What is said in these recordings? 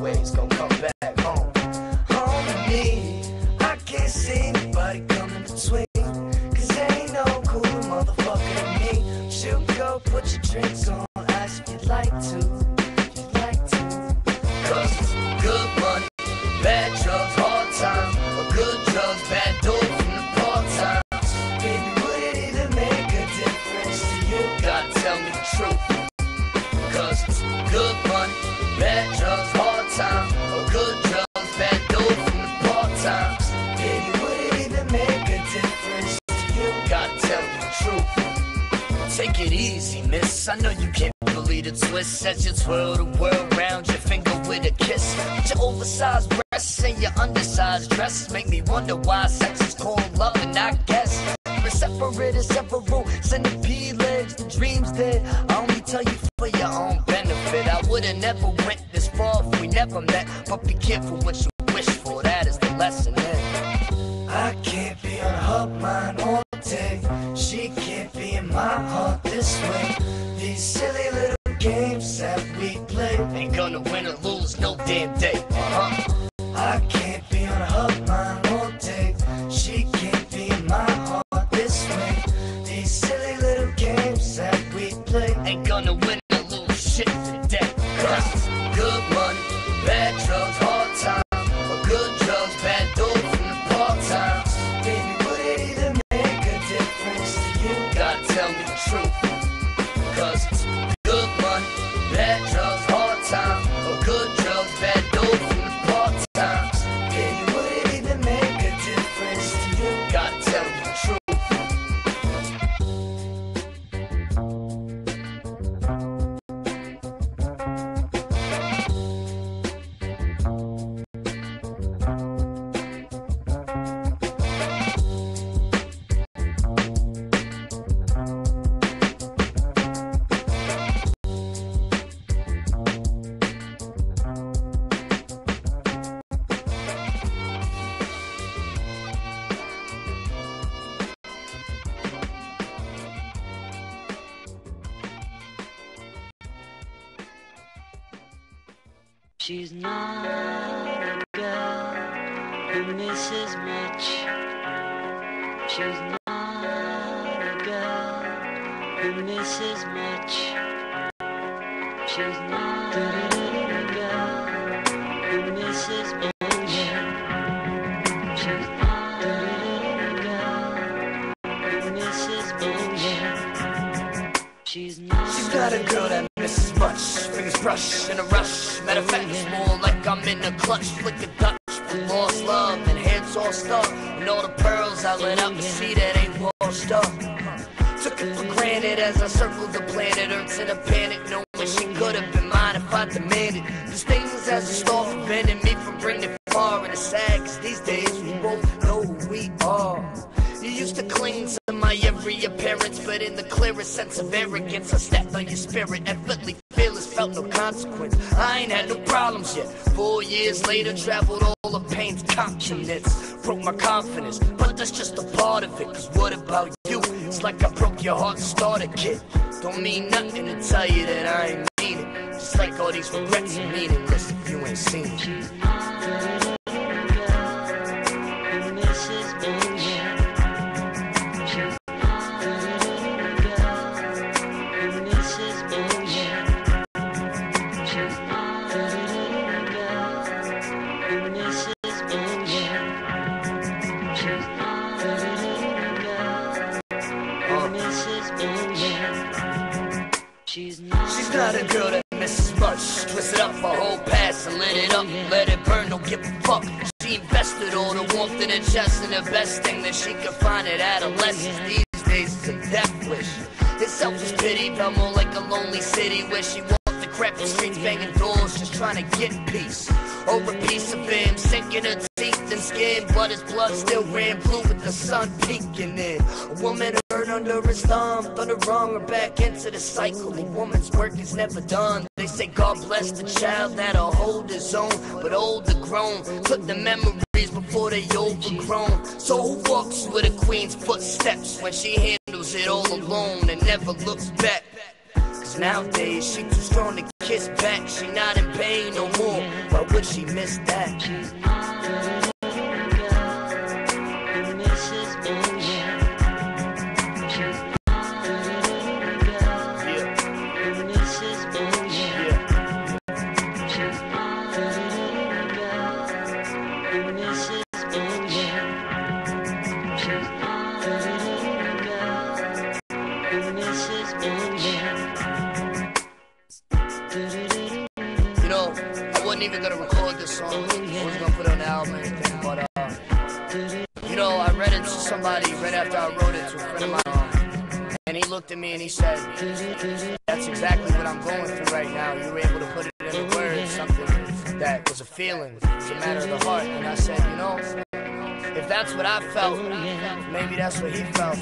always gonna come back home. Home to me, I can't see anybody coming between. Cause there ain't no cooler motherfucker than me. Shoot, go, put your drinks on ice if you'd like to. Cause good money, bad drugs, hard time. Or good drugs, bad dope from the part-time. Baby, would it even make a difference to you? Gotta tell me the truth. Cause good money, bad drugs, hard time. Or good drugs, bad dope from the part-time. Baby, would it even make a difference to you? Gotta tell me the truth. Take it easy, miss. I know you can't believe the twist as you twirl the world round your finger with a kiss. With your oversized breasts and your undersized dress make me wonder why sex is called love, and I guess we're separate as several centipede legs. The dreams that I only tell you for your own benefit. I would've never went this far if we never met, but be careful what you wish for. That is the lesson. I can't be on her mind all day. She can't be in my heart this way. These silly little games that we play ain't gonna win or lose no damn day. I can't be on her mind all day. She can't be in my heart this way. These silly little games that we play ain't gonna win or lose shit today. Cause good money, bad drugs, hard time. Or good drugs, bad dope from the part-time. Baby, would it even make a difference to you? Gotta tell me the truth. Cause good money, bad drugs, hard time. Or good drugs, bad dope from the part-time. Baby, would it even make a difference to you? Gotta tell me the truth. She's not a girl who misses much. She's not a girl who misses much. She's not a girl who misses much. She's not a girl who misses much. She's not a girl that misses much. Fingers brush in a rush. Matter of fact, it's more like I'm in a clutch. Flick the Dutch for lost love and heads all stuck. And all the pearls I let out to sea that ain't washed up. Took it for granted as I circled the planet Earth in a panic, knowing she could have been mine if I demanded. These things as a star preventing me from bringing it far. And it's sad cause these days we both know who we are. You used to cling to my every appearance, but in the clearest sense of arrogance, I stepped on your spirit, effortlessly fearless, felt no consequence. I ain't had no problems yet. 4 years later, traveled all the pain's continents. Broke my confidence, but that's just a part of it. Cause what about you? It's like I broke your heart starter kit. Don't mean nothing to tell you that I ain't mean it. Just like all these regrets are meaningless if you ain't seen it. She's not a girl who misses much. She's not a girl that misses much. Twisted up her whole past and lit it up, let it burn, don't give a fuck. She invested all the warmth in her chest, and the best thing that she could find at adolescence these days is a death wish. It's selfish pity, felt more like a lonely city where she walked the crappy streets banging doors just trying to get peace. Or a piece of him sinking her teeth and skin, but his blood still ran blue with the sun peeking in. A woman hurt under his thumb, thought her wrong her back into the cycle. A woman's work is never done. They say God bless the child that'll hold his own, but older grown took the memories before they overgrown. So who walks with a queen's footsteps when she handles it all alone and never looks back? Cause nowadays she too strong to kiss back. She not in pain no more. Why would would she miss that? She's not a little girl who misses bullshit. She's not a little girl who misses bullshit. She's not a little girl who misses bullshit. She's not a little girl who misses bullshit. You know, I wasn't even gonna record this song. I was gonna put it on the album and everything, but you know, I read it to somebody right after I wrote it to a friend of mine, and he looked at me and he said, "That's exactly what I'm going through right now. You were able to put it in the words, something that was a feeling, it's a matter of the heart." And I said, you know, if that's what I felt, maybe that's what he felt.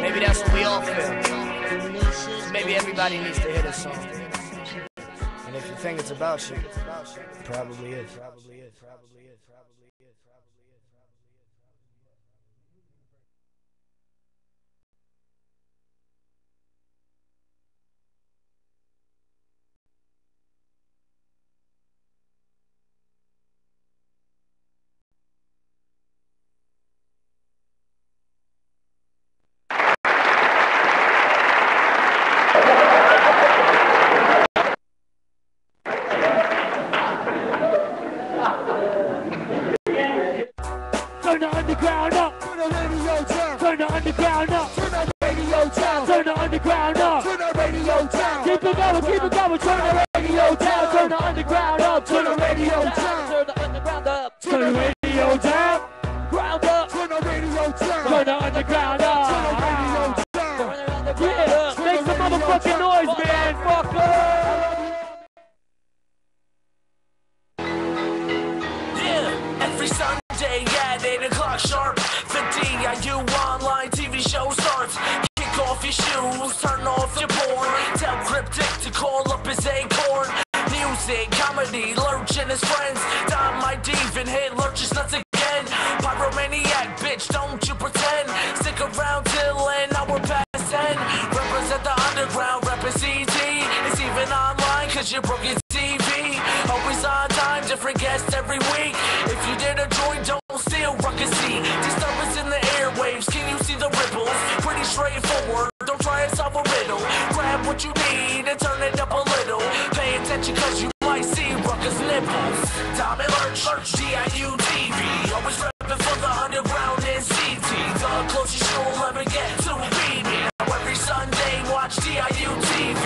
Maybe that's what we all feel. Maybe everybody needs to hear this song. And if you think it's about you, it probably is. Turn the underground up. Turn the radio down. Turn the underground up. Turn the radio down. Turn the underground up. Turn the radio down. Keep it going, keep it going. Turn the radio down. Turn the underground up. Turn the radio down. Turn the underground up. Turn the radio down. Ground up. Turn the radio down. Turn the underground up. Turn the radio down. Yeah, make some motherfucking noise, man. Fuck up. Yeah, every Sunday at 8 o'clock sharp, the DIU online TV show starts. Kick off your shoes, turn off your porn. Tell Cryptic to call up his acorn. Music, comedy, Lurch and his friends. Don my div and hit Lurch's nuts again. Pyromaniac, bitch, don't you pretend. Stick around till an hour past 10. Represent the underground, reppin' CT. It's even online cause you broke your TV. Always on time, different guests every week. If you did a joint, don't steal ruckus see. Disturbance in the airwaves, can you see the ripples? Pretty straightforward, don't try and solve a riddle. Grab what you need and turn it up a little. Pay attention cause you might see ruckus nipples. Tom and Lurch, DIU TV. Always reppin' for the underground and CT. The closest you'll ever get to a beat. Now every Sunday, watch DIU TV.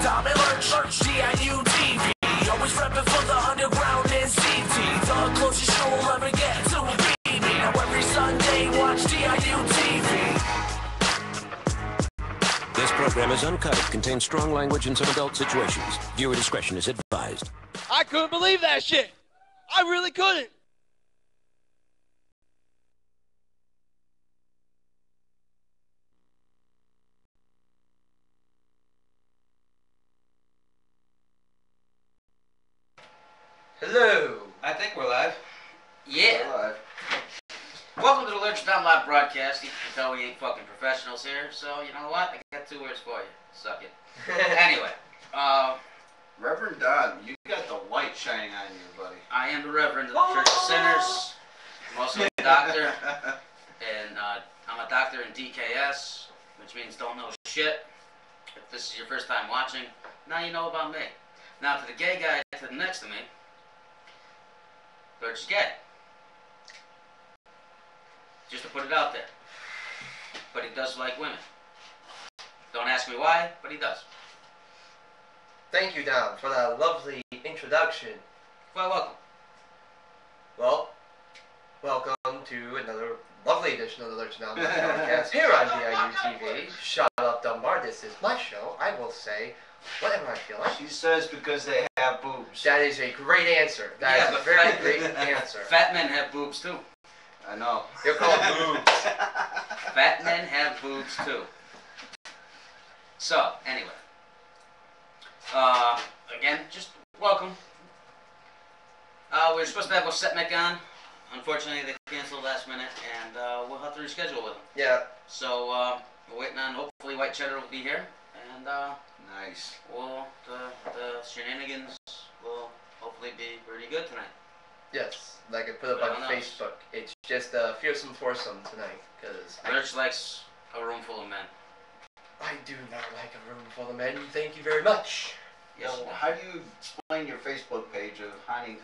Tom and Lurch, DIU TV. Always reppin' for the underground and CT. The closest you'll ever get to a beat. Now every Sunday, watch DIU TV. This program is uncut. It contains strong language and some adult situations. Viewer discretion is advised. I couldn't believe that shit. I really couldn't. Hello. I think we're live. Yeah. We're live. Welcome to the Lurch Down Live broadcast. You can tell we ain't fucking professionals here, so you know what? I got 2 words for you. Suck it. Anyway, Reverend Don, you got the light shining on you, buddy. I am the Reverend of the Church of Sinners. I'm also a doctor, and I'm a doctor in DKS, which means don't know shit. If this is your first time watching, now you know about me. Now to the gay guy to the next to me, Lurch is gay. Just to put it out there. But he does like women. Don't ask me why, but he does. Thank you, Don, for that lovely introduction. Well, welcome. Well, welcome to another lovely edition of the Lurch Now podcast here on DIU TV. Shut up, Dunbar. This is my show. I will say whatever I feel like. She says because they have boobs. That is a great answer. That is a very great answer. Fat men have boobs too. I know. They're called boobs. Fat men have boobs too. So, anyway. Again, just welcome. We were supposed to have Osetmek on. Unfortunately, they canceled last minute, and we'll have to reschedule with them. Yeah. So, we're waiting on, hopefully White Cheddar will be here, and nice. we'll, the shenanigans will hopefully be pretty good tonight. Yes, like I put up on Facebook. It's just a fearsome foursome tonight, because Lurch likes a room full of men. I do not like a room full of men. Thank you very much. Yes. Now, how do you explain your Facebook page of honey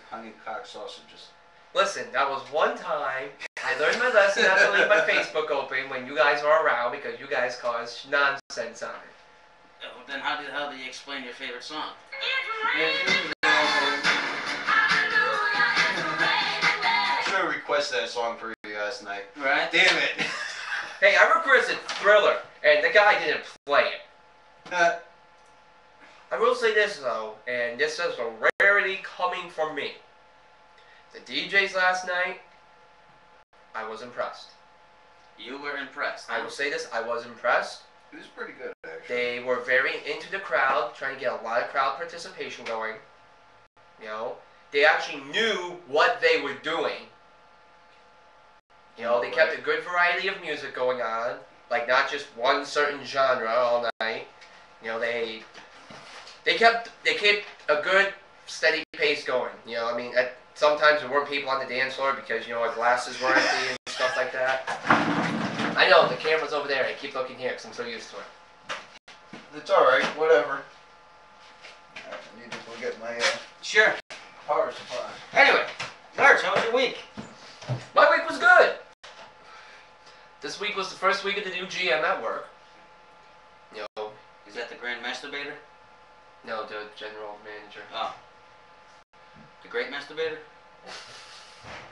cock sausages? Listen, that was one time I learned my lesson not to leave my Facebook open when you guys are around because you guys cause nonsense on it. Then how the hell do you explain your favorite song? I should have requested that song for you last night. Right? Damn it. Hey, I requested Thriller, and the guy didn't play it. I will say this though, and this is a rarity coming from me. The DJs last night, I was impressed. You were impressed. I will say this, I was impressed. It was pretty good, actually. They were very into the crowd, trying to get a lot of crowd participation going. You know, they actually knew what they were doing. You know, they kept a good variety of music going on, like not just one certain genre all night. You know, they kept a good steady pace going. You know, I mean, sometimes there weren't people on the dance floor because, you know, our glasses were empty and stuff like that. I know, the camera's over there. I keep looking here because I'm so used to it. It's alright, whatever. I need to go get my Sure. power supply. Anyway, Lurch, how was your week? My week was good. This week was the first week of the new GM at work. You know, Is that the Grand Masturbator? no, the general manager. Oh. The Great Masturbator?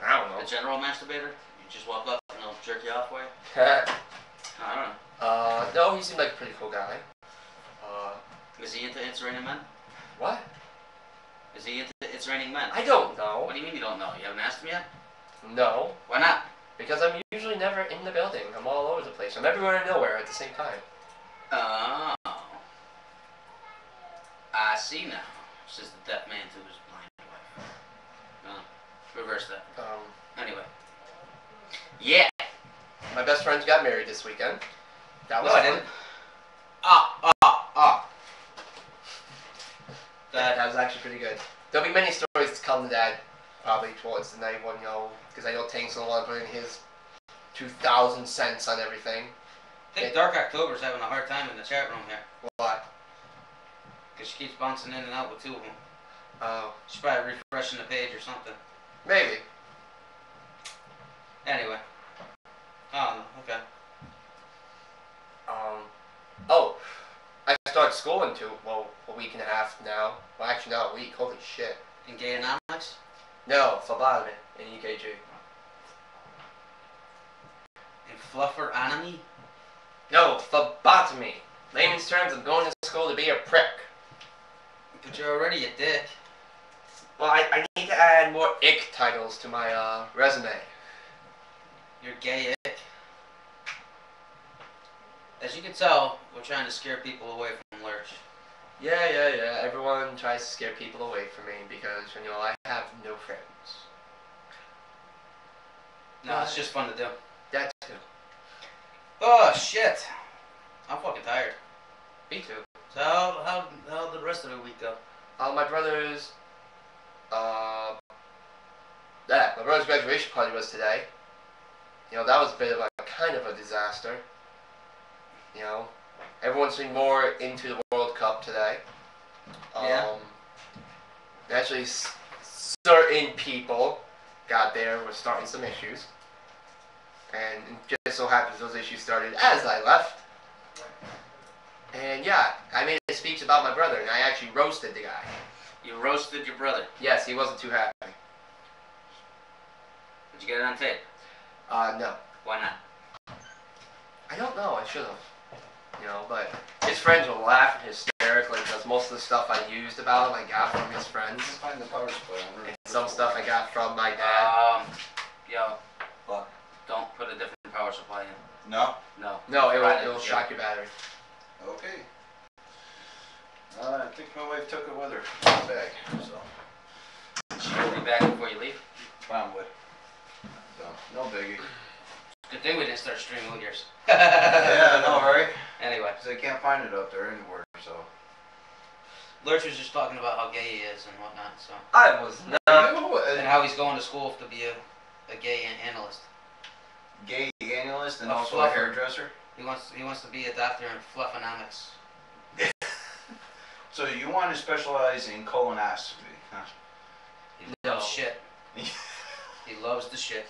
I don't know. The General Masturbator? You just walk up and they'll jerk you off for you? I don't know. No, he seemed like a pretty cool guy. Is he into It's Raining Men? What? Is he into It's Raining Men? I don't know. What do you mean you don't know? You haven't asked him yet? No, Why not? because I'm usually never in the building. I'm all over the place. I'm everywhere and nowhere at the same time. Oh. I see now, says the deaf man to his blind wife. No, reverse that. Anyway. Yeah. My best friends got married this weekend. That was No, I fun. didn't. That was actually pretty good. There'll be many stories to come to that probably towards the night one, you know, because I know Tank's the one putting his 2,000 cents on everything. I think Dark October's having a hard time in the chat room here. Why? Because she keeps bouncing in and out with two of them. Oh, She's probably refreshing the page or something. maybe. Anyway. Oh, okay. Oh, I start school in a week and a half now. Well, actually not a week. Holy shit. In Gayanomics? No, phlebotomy in EKG. In Fluffer Anatomy? No, phlebotomy. Layman's terms, I'm going to school to be a prick. But you're already a dick. Well, I need to add more ick titles to my resume. You're gay ick. As you can tell, we're trying to scare people away from Lurch. Yeah. Everyone tries to scare people away from me because, you know, I have no friends. No, it's just fun to do. That too. Oh, shit. I'm fucking tired. Me too. So how the rest of the week go? My brother's graduation party was today. You know, that was a bit of a kind of a disaster. You know, everyone's been more into the World Cup today. Yeah. Actually, certain people got there were starting some issues, and it just so happens those issues started as I left. And yeah, I made a speech about my brother, and I actually roasted the guy. You roasted your brother. Yes, he wasn't too happy. Did you get it on tape? No. Why not? I don't know, I should have. You know, but his friends were laughing hysterically because most of the stuff I used about him I got from his friends. Find the power supply. And some stuff I got from my dad. Yo. What? Don't put a different power supply in. No? No. No, it Right, will yeah. shock your battery. Okay. I think my wife took it with her in the bag, so She'll be back before you leave. probably. So, no biggie. Good thing we didn't start streaming with yours. Yeah, I know, right? Anyway. Because I can't find it up there anywhere, so. Lurch was just talking about how gay he is and whatnot, so. I was not. And how he's going to school to be a gay analyst. Gay analyst and A also a fluffer. hairdresser. He wants to be a doctor in fluffonomics. So you want to specialize in colonoscopy, huh? He loves shit. He loves the shit.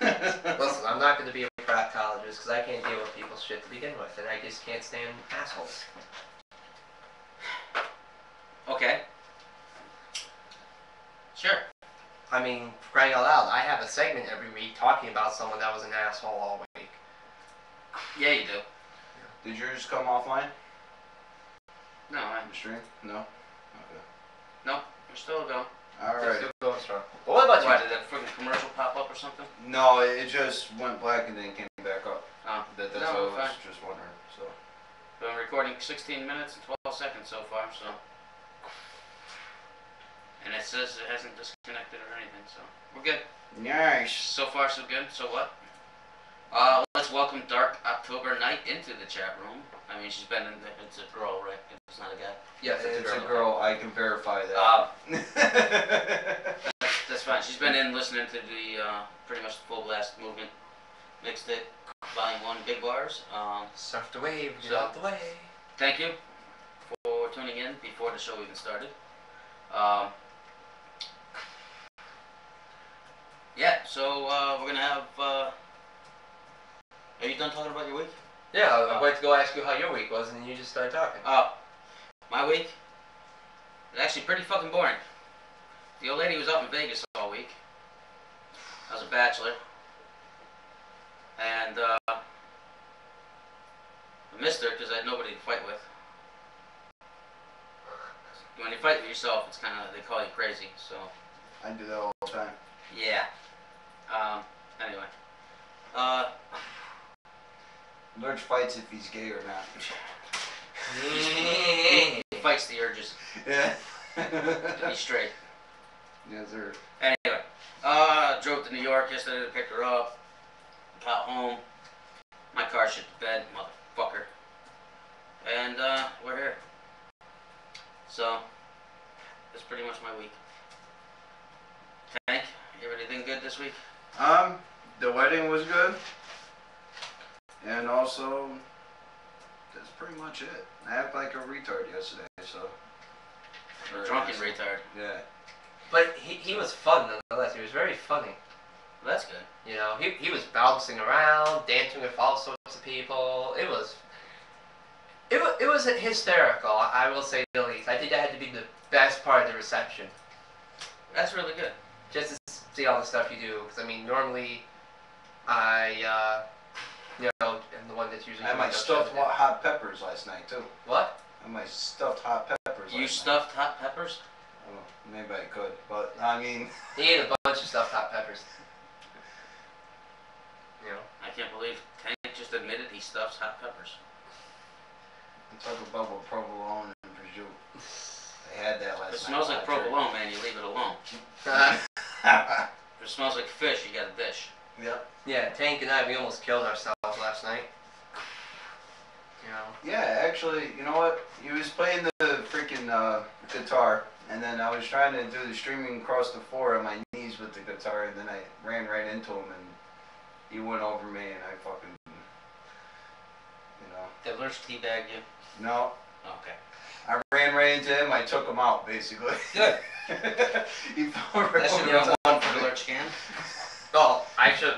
Listen, I'm not going to be a proctologist because I can't deal with people's shit to begin with, and I just can't stand assholes. Okay. Sure. I mean, for crying out loud, I have a segment every week talking about someone that was an asshole all week. Yeah, you do. Did yours come offline? No, The stream? No? Okay. no, we're still going. Alright. Still going strong. But what about Why, you? did that freaking commercial pop up or something? No, it just went black and then came back up. Oh. That's No, what I was fine. just wondering. So. Been recording 16 minutes and 12 seconds so far, so. And it says it hasn't disconnected or anything, so we're good. Nice. So far, so good. So what? Let's welcome Dark October Night into the chat room. I mean, she's been in the, it's a girl, right? It's not a guy. Yes, It's a girl. I can verify that. That's fine. She's been in listening to the pretty much the Full Blast Movement mixtape, Volume 1, Big Bars. Surf the wave, get So- out the way. Thank you for tuning in before the show even started. Yeah, so we're gonna have. Are you done talking about your week? Yeah, I went to go ask you how your week was, and you just started talking. My week? It's actually pretty fucking boring. The old lady was out in Vegas all week. I was a bachelor. And I missed her because I had nobody to fight with. When you fight with yourself, it's kind of, they call you crazy, so. I do that all the time. Yeah. Anyway. Lurch fights if he's gay or not. He fights the urges Yeah. to be straight. Yes, sir. Anyway, drove to New York yesterday to pick her up. Got home. My car shit to bed, motherfucker. And we're here. So, that's pretty much my week. Tank, you have anything good this week? The wedding was good. And also, that's pretty much it. I acted like a retard yesterday, so. A drunken retard. Yeah. But he was fun nonetheless. He was very funny. Well, that's good. You know, he was bouncing around, dancing with all sorts of people. It was hysterical, I will say the least. I think that had to be the best part of the reception. That's really good. Just to see all the stuff you do. Because, I mean, normally, am the one that's usually I had my doing stuffed stuff. hot peppers last night, too. What? I had my stuffed hot peppers You last stuffed hot peppers? night. Oh, maybe I could, but, I mean... He ate a bunch of stuffed hot peppers. You know? I can't believe Tank just admitted he stuffs hot peppers. Talk about with provolone and prosciutto. I had that last night. If it smells like provolone, man, you leave it alone. night. If it smells like fish, you got a dish. Yep. Yeah, Tank and I, we almost killed ourselves last night. You know? Yeah, actually, you know what? He was playing the freaking guitar, and then I was trying to do the streaming across the floor on my knees with the guitar, and then I ran right into him, and he went over me, and I fucking, you know. Did Lurch teabag you? No. Okay. I ran right into him, I took him out, basically. Good. He fell right That should be over a the one top for of the me. Lurch can. Oh, I should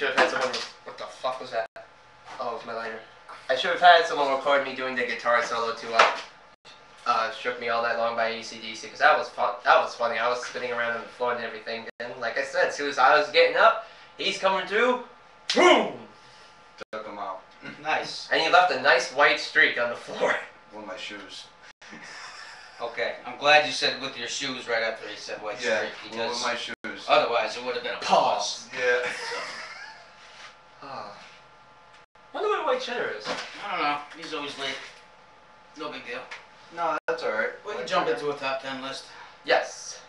have had someone. What the fuck was that? Oh, it's my lighter. I should have had someone record me doing the guitar solo to Shook Me All Night Long by AC/DC, because that was fun. That was funny. I was spinning around on the floor and everything. And like I said, as soon as I was getting up, he's coming through. Boom! Took him out. Nice. And he left a nice white streak on the floor. With my shoes. Okay, I'm glad you said with your shoes right after he said white Yeah, streak, with because my shoes. otherwise it would have been a Pause. Yeah. Wonder what white cheddar is. I don't know. He's always late. No big deal. No, that's alright. We can jump into a top 10 list. Yes.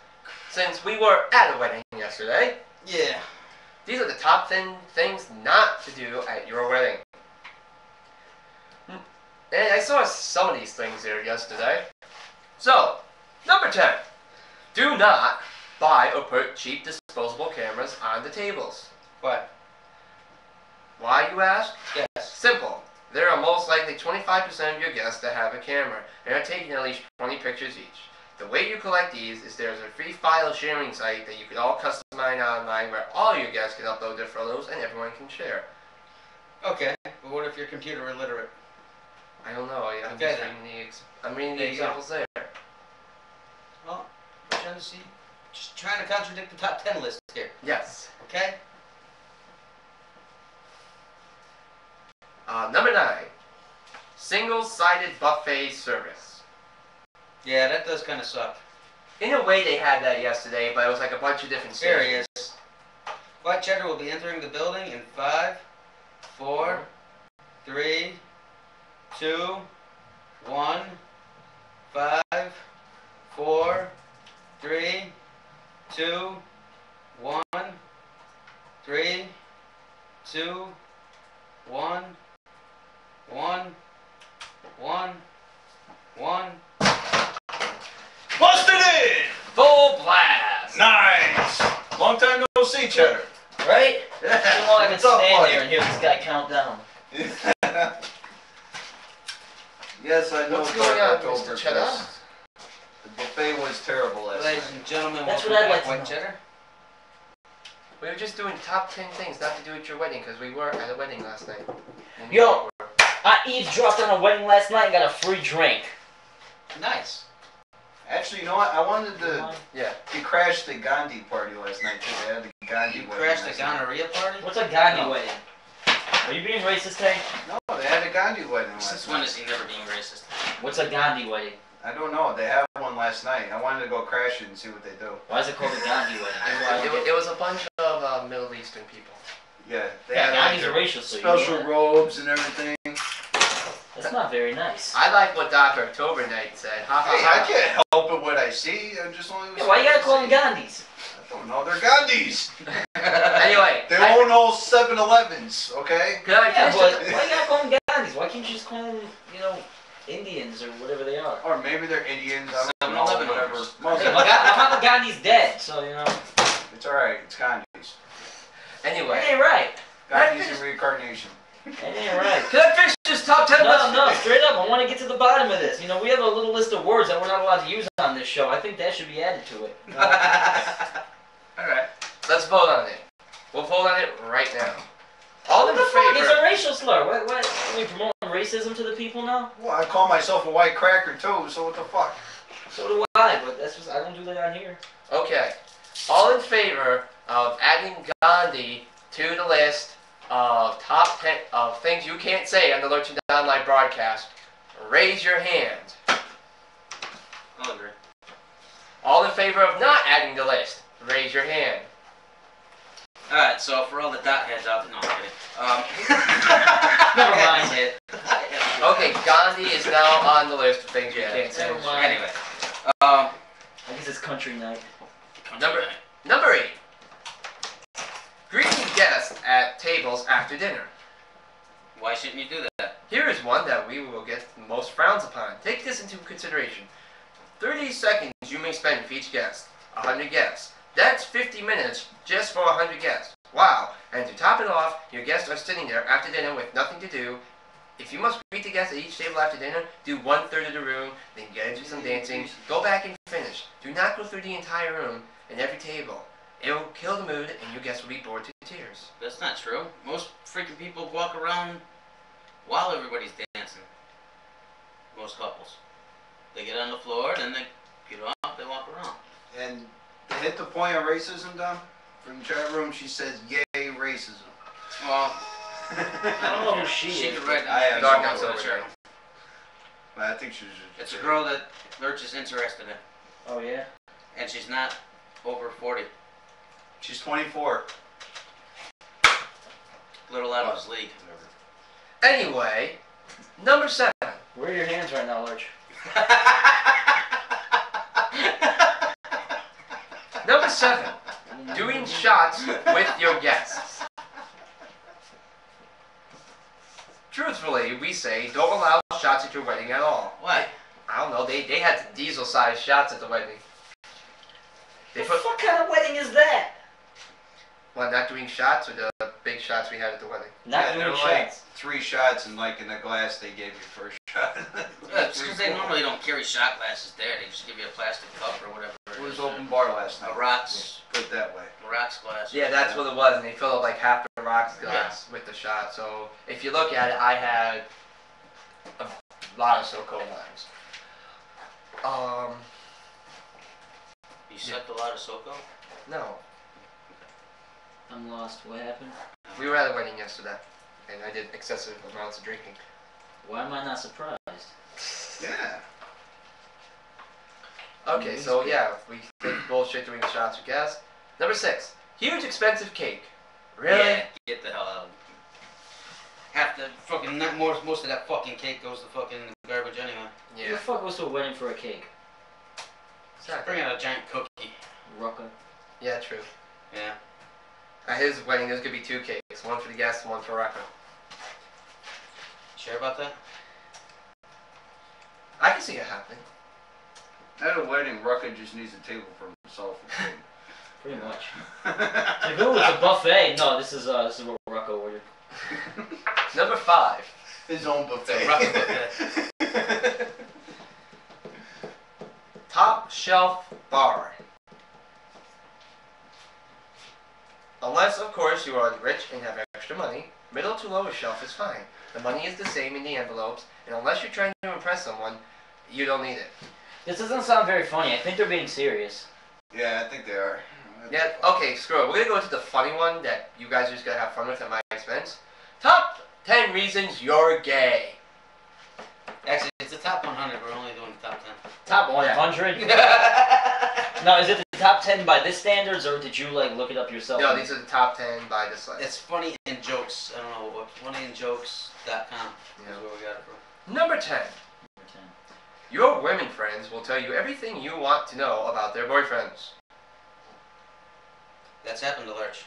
Since we were at a wedding yesterday, Yeah. these are the top 10 things not to do at your wedding. And I saw some of these things there yesterday. So, number 10. Do not buy or put cheap disposable cameras on the tables. Why? Why, you ask? Yes. Simple. There are most likely 25% of your guests that have a camera and are taking at least 20 pictures each. The way you collect these is there's a free file sharing site that you can all customize online where all your guests can upload their photos and everyone can share. Okay, but what if you're computer illiterate? I don't know. I'm Okay, just then. I'm reading the There you go. examples there. Well, we're trying to see, just trying to contradict the top 10 list here. Yes. Okay? Number 9. Single-sided buffet service. Yeah, that does kind of suck. In a way, they had that yesterday, but it was like a bunch of different Here he stations. is. White Cheddar will be entering the building in 5, 4, 3, 2, 1, 5, 4, 3, 2, 1, 3, 2, 1, 1, 1, 1. Busted in! Full blast! Nice! Long time no see, Cheddar. Right? Too long I can What's up, stand buddy? there and hear this guy count down. Yes, I know. What's going on, October Mr. Cheddar? Fest. The buffet was terrible last Ladies night. and gentlemen, That's welcome what I'd back, like to White know. Cheddar. We were just doing top 10 things not to do at your wedding because we were at a wedding last night. And Yo. I eavesdropped on a wedding last night and got a free drink. Nice. Actually, you know what? I wanted to. Yeah. We crashed the Gandhi party last night too. They had the Gandhi You wedding crashed a last night. gonorrhea party? What's a Gandhi No. wedding? Are you being racist, Tank? No, they had a Gandhi wedding last Since night. when is he never being racist? What's a Gandhi wedding? I don't know. They had one last night. I wanted to go crash it and see what they do. Why is it called a Gandhi wedding? It was a bunch of Middle Eastern people. Yeah, they Yeah, had Gandhi's like a racial, so you know special that. robes and everything. That's not very nice. I like what Dr. October Night said. Ha ha Hey, ha. I can't help it what I see. I just only. Yeah, why you gotta call them Gandhis? I don't know. They're Gandhis. Anyway, They own all 7-Elevens. Okay. could I Yeah, finish but why you gotta call them Gandhis? Why can't you just call them, you know, Indians or whatever they are? Or maybe they're Indians. I don't know. 7-Eleven Whatever. owners. Hey, Mahatma Gandhi's dead, so, you know. It's alright. It's Gandhis. That Anyway. ain't right. Gandhis in reincarnation. That ain't right. Could I finish this top 10 list? No, straight up, I want to get to the bottom of this. You know, we have a little list of words that we're not allowed to use on this show. I think that should be added to it. Alright. Let's vote on it. We'll vote on it right now. All in What the fuck? It's a favor. racial slur. What? Are we promoting racism to the people now? Well, I call myself a white cracker too. So what the fuck? So do I, but that's just, I don't do that on here. Okay. All in favor of adding Gandhi to the list of top 10 of things you can't say on the Lurch and Online broadcast, raise your hand. I'll agree. All in favor of not adding the list, raise your hand. Alright, so for all the dot heads out there, no, I'm kidding. Never mind it. Okay, Gandhi is now on the list of things you Yeah. can't say. Never mind. Anyway, I guess it's country night. Number 8. Greeting guests at tables after dinner. why shouldn't you do that? Here is one that we will get most frowns upon. Take this into consideration. 30 seconds you may spend with each guest. 100 guests. That's 50 minutes just for 100 guests. Wow. And to top it off, your guests are sitting there after dinner with nothing to do. If you must greet the guests at each table after dinner, do 1/3 of the room, then get into some dancing, go back and finish. Do not go through the entire room and every table. It will kill the mood and your guests will be bored to tears. That's not true. Most freaking people walk around while everybody's dancing. Most couples. They get on the floor, then they get off, they walk around. And to hit the point of racism, Dom, from the chat room, she says, "Yay, racism." Well, I don't know who she could is. write I have down no the idea. chat. But I think she's just. It's a girl that Lurch is interested in, Oh, yeah? and she's not over 40. She's 24. Little out of his league. Anyway, number 7. Where are your hands right now, Lurch? Number 7. Doing shots with your guests. Truthfully, we say don't allow shots at your wedding at all. Why? I don't know, they They had diesel-sized shots at the wedding. They put. What kind of wedding is that? Well, not doing shots or the big shots we had at the wedding. Not they're doing like shots. 3 shots, and like in the glass they gave you first shot. It's because they normally don't carry shot glasses there. They just give you a plastic cup or whatever. It was open bar last night. A rocks. Put it that way. A rocks glass. Yeah, that's what it was, and they filled up like half the rocks glass with the shot. So if you look at it, I had a lot of so-called limes. You sucked a lot of Soko? No. I'm lost. What happened? We were at a wedding yesterday, and I did excessive amounts of drinking. Why am I not surprised? Yeah. Okay, so yeah, we did bullshit doing shots with gas. Number 6, huge expensive cake. Really? Yeah, get the hell out. Half the fucking, most of that fucking cake goes to fucking garbage anyway. Who Yeah. the fuck goes to a wedding for a cake? Exactly. Bring out a giant cookie. Rucka. Yeah, true. Yeah. At his wedding, there's gonna be 2 cakes, one for the guests, one for Rocco. Sure about that? I can see it happening. At a wedding, Rucka just needs a table for himself. Pretty much. It's like, ooh, it's a buffet. No, this is what Rucka ordered. Number 5. His own buffet. Rucka buffet. Top shelf bar. Unless, of course, you are rich and have extra money, middle to lower shelf is fine. The money is the same in the envelopes, and unless you're trying to impress someone, you don't need it. This doesn't sound very funny. I think they're being serious. Yeah, I think they are. Yeah, okay, screw it. We're gonna go to the funny one that you guys are just gonna have fun with at my expense. Top 10 reasons you're gay. Actually, it's the top 100. We're only doing the top 10. Top 100? No, is it the top 10 by this standards, or did you like look it up yourself? No, these are the top 10 by this list. It's funny in jokes. I don't know what funnyinjokes.com Yeah. is where we got it from. Number 10. Your women friends will tell you everything you want to know about their boyfriends. That's happened to Lurch.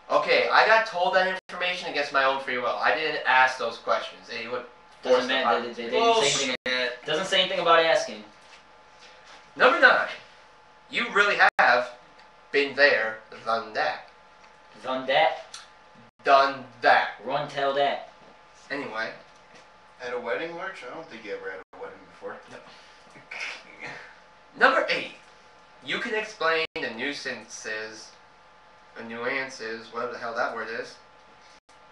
Okay, I got told that information against my own free will. I didn't ask those questions. They would force Doesn't them matter. on- They didn't say anything. Doesn't say anything about asking. Number 9. You really have been there, done that. Done that. Done that. Run tell that. Anyway. At a wedding, Lurch? I don't think you ever had a wedding before. No. Number 8. You can explain the nuisances, or nuances, whatever the hell that word is,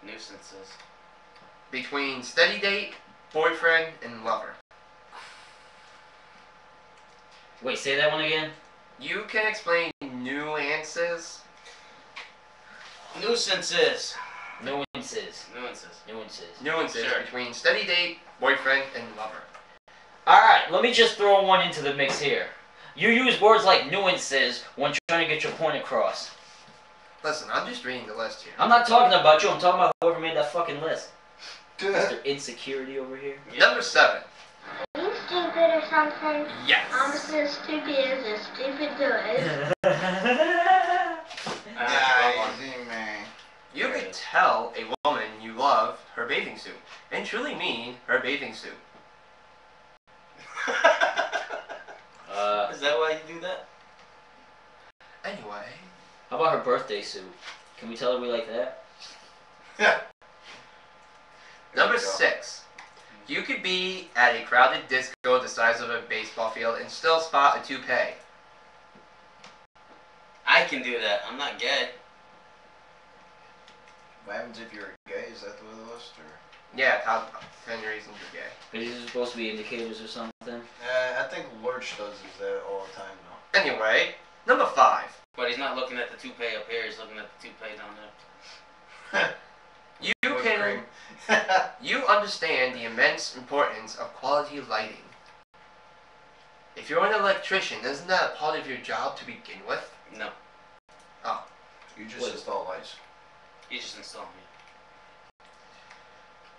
Nuisances. between steady date, boyfriend, and lover. Wait, say that one again. You can explain nuances. Nuisances. Nuances. Nuances. Nuances Sure. between steady date, boyfriend, and lover. Alright, let me just throw one into the mix here. You use words like nuances when trying to get your point across. Listen, I'm just reading the list here. I'm not talking about you, I'm talking about whoever made that fucking list. Mr. Insecurity over here. Number 7. Are you stupid or something? Yes. I'm so stupid as a stupid does. Easy, man. You could tell a woman you love her bathing suit, and truly mean her bathing suit. Is that why you do that? Anyway. How about her birthday suit? Can we tell her we like that? Yeah. Number 6. You could be at a crowded disco the size of a baseball field and still spot a toupee. I can do that. I'm not gay. What happens if you're gay? Is that the list? Or? Yeah, top 10 reasons you're gay. These are supposed to be indicators or something. I think Lurch does that all the time, though. Anyway, number 5. But he's not looking at the toupee up here. He's looking at the toupee down there. You Whipped can cream. you understand the immense importance of quality lighting. If you're an electrician, isn't that a part of your job to begin with? No. Oh. You just install lights. You just install me.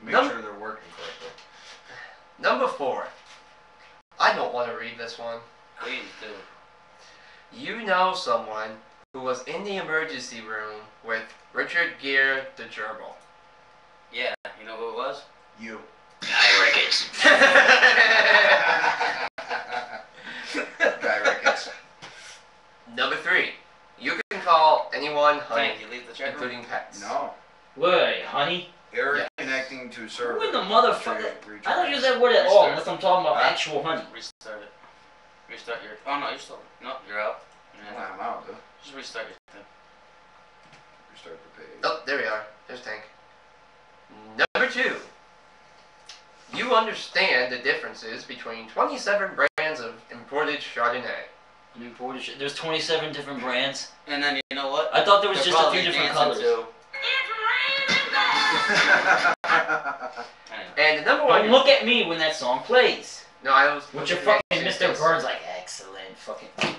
Make Num- sure they're working correctly. Number 4. I don't want to read this one. Please do. You know someone who was in the emergency room with Richard Gere the gerbil. Yeah, you know who it was? You. Guy Ricketts. honey, Thank you. Leave the chat room. including pets. No. Wait, honey? Error Yeah. connecting to server. Who in the motherfucker? Retry. I don't use that word at all Restart. unless I'm talking about Huh? actual honey. Restart it. Restart your. Oh no, you're still. No, you're out. Yeah. Nah, I'm out, dude. Just restart your thing. Restart the page. Oh, there we are. There's Tank. Number 2. You understand the differences between 27 brands of imported Chardonnay. There's 27 different brands. And then you know what? I thought there was They're just a probably few different dancing colors. too. Anyway. And the number 1. Don't look at me when that song plays. No, I was. With your fucking Mr. Burns like, excellent, fucking. You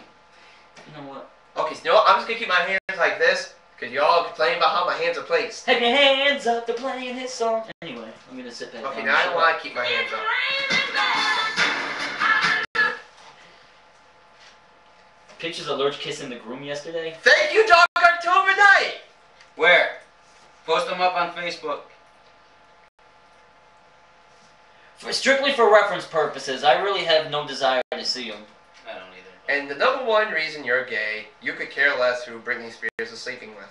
know what? Okay, so you know what? I'm just gonna keep my hands like this, because y'all complain about how my hands are placed. Have your hands up, they're playing his song. Anyway, I'm gonna sit back Okay, down now I and don't shut want up. to keep my hands up. Pictures of Lurch kissing the groom yesterday. Thank you, Dark October Night! Where? Post them up on Facebook. Strictly for reference purposes, I really have no desire to see them. I don't either. And the number 1 reason you're gay, you could care less who Britney Spears is sleeping with.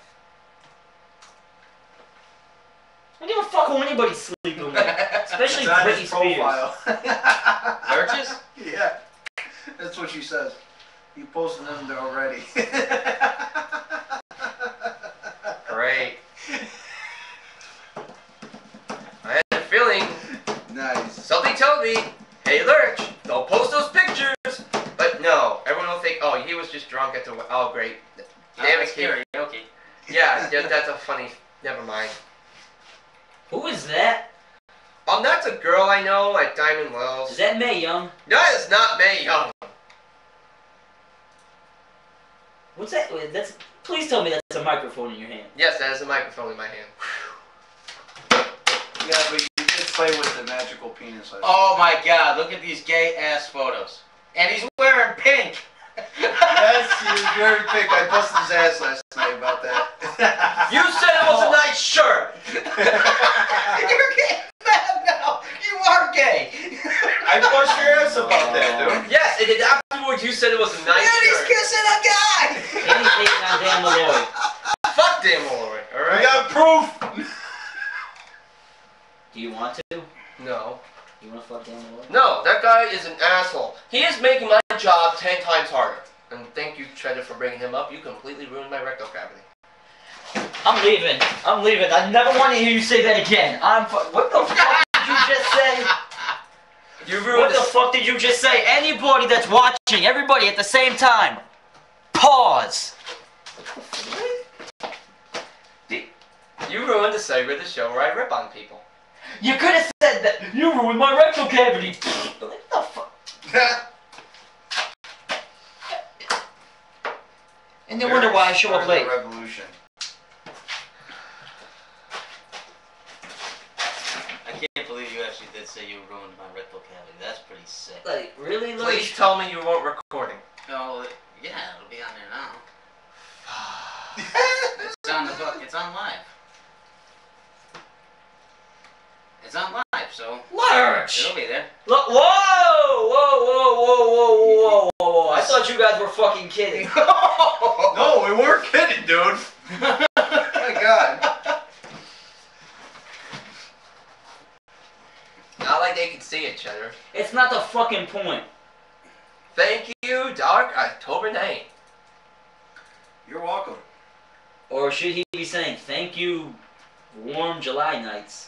I don't give a fuck who anybody's sleeping with. Especially It's on Britney his Spears. profile. Lurches? Yeah. That's what she says. You posted them there already. Great. I had a feeling. Nice. Something told me, hey Lurch, don't post those pictures. But no, everyone will think, oh, he was just drunk at the. Oh, great. Damn it, kid. Karaoke. Yeah, that's a funny. Never mind. Who is that? That's a girl I know at Diamond Wells. Is that Mae Young? No, it's not Mae Young. What's that? That's. Please tell me that's a microphone in your hand. Yes, that is a microphone in my hand. Yeah, but you did play with the magical penis. Oh my god, look at these gay ass photos. And he's wearing pink. Yes, he's very pink. I busted his ass last night about that. You said it was a nice shirt. You're getting mad now. You are gay. I bust your ass about that, dude. Yes, and then afterwards you said it was a nice And he's shirt. kissing a guy. And he's hating on Dan Malloy. Fuck Dan Malloy, We alright? got proof. Do you want to? No. You want to fuck Dan Malloy? No, that guy is an asshole. He is making my job 10 times harder. And thank you, Cheddar, for bringing him up. You completely ruined my rectal cavity. I'm leaving. I'm leaving. I never want to hear you say that again. What the fuck did you just say? You What ruined the fuck did you just say? Anybody that's watching, everybody at the same time. Pause. You ruined the segment of the show where I rip on people. You could have said that. You ruined my rectal cavity. What the fuck? And they wonder why I show up late. Revolution. I can't believe you actually did say you ruined my rectal cavity. That's pretty sick. Like, really, Lurch? Please tell me you weren't recording. Oh, yeah, it'll be on there now. It's on the book. It's on live. It's on live, so Lurch! it'll be there. Look, whoa! Whoa, whoa, whoa, whoa, whoa, whoa. I thought you guys were fucking kidding. No, we weren't kidding, dude. My God. Not like they can see it, Cheddar. It's not the fucking point. Thank you, Dark October Night. You're welcome. Or should he be saying, thank you, warm July nights?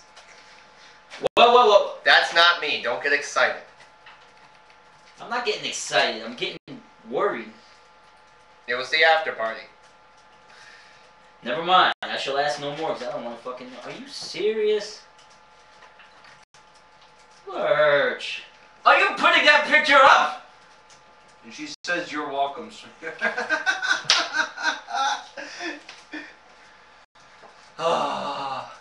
Whoa, whoa, whoa. That's not me. Don't get excited. I'm not getting excited. I'm getting worried. It was the after party. Never mind. I shall ask no more because I don't want to fucking know. Are you serious? Lurch. Are you putting that picture up? And she says you're welcome, sir. Ah.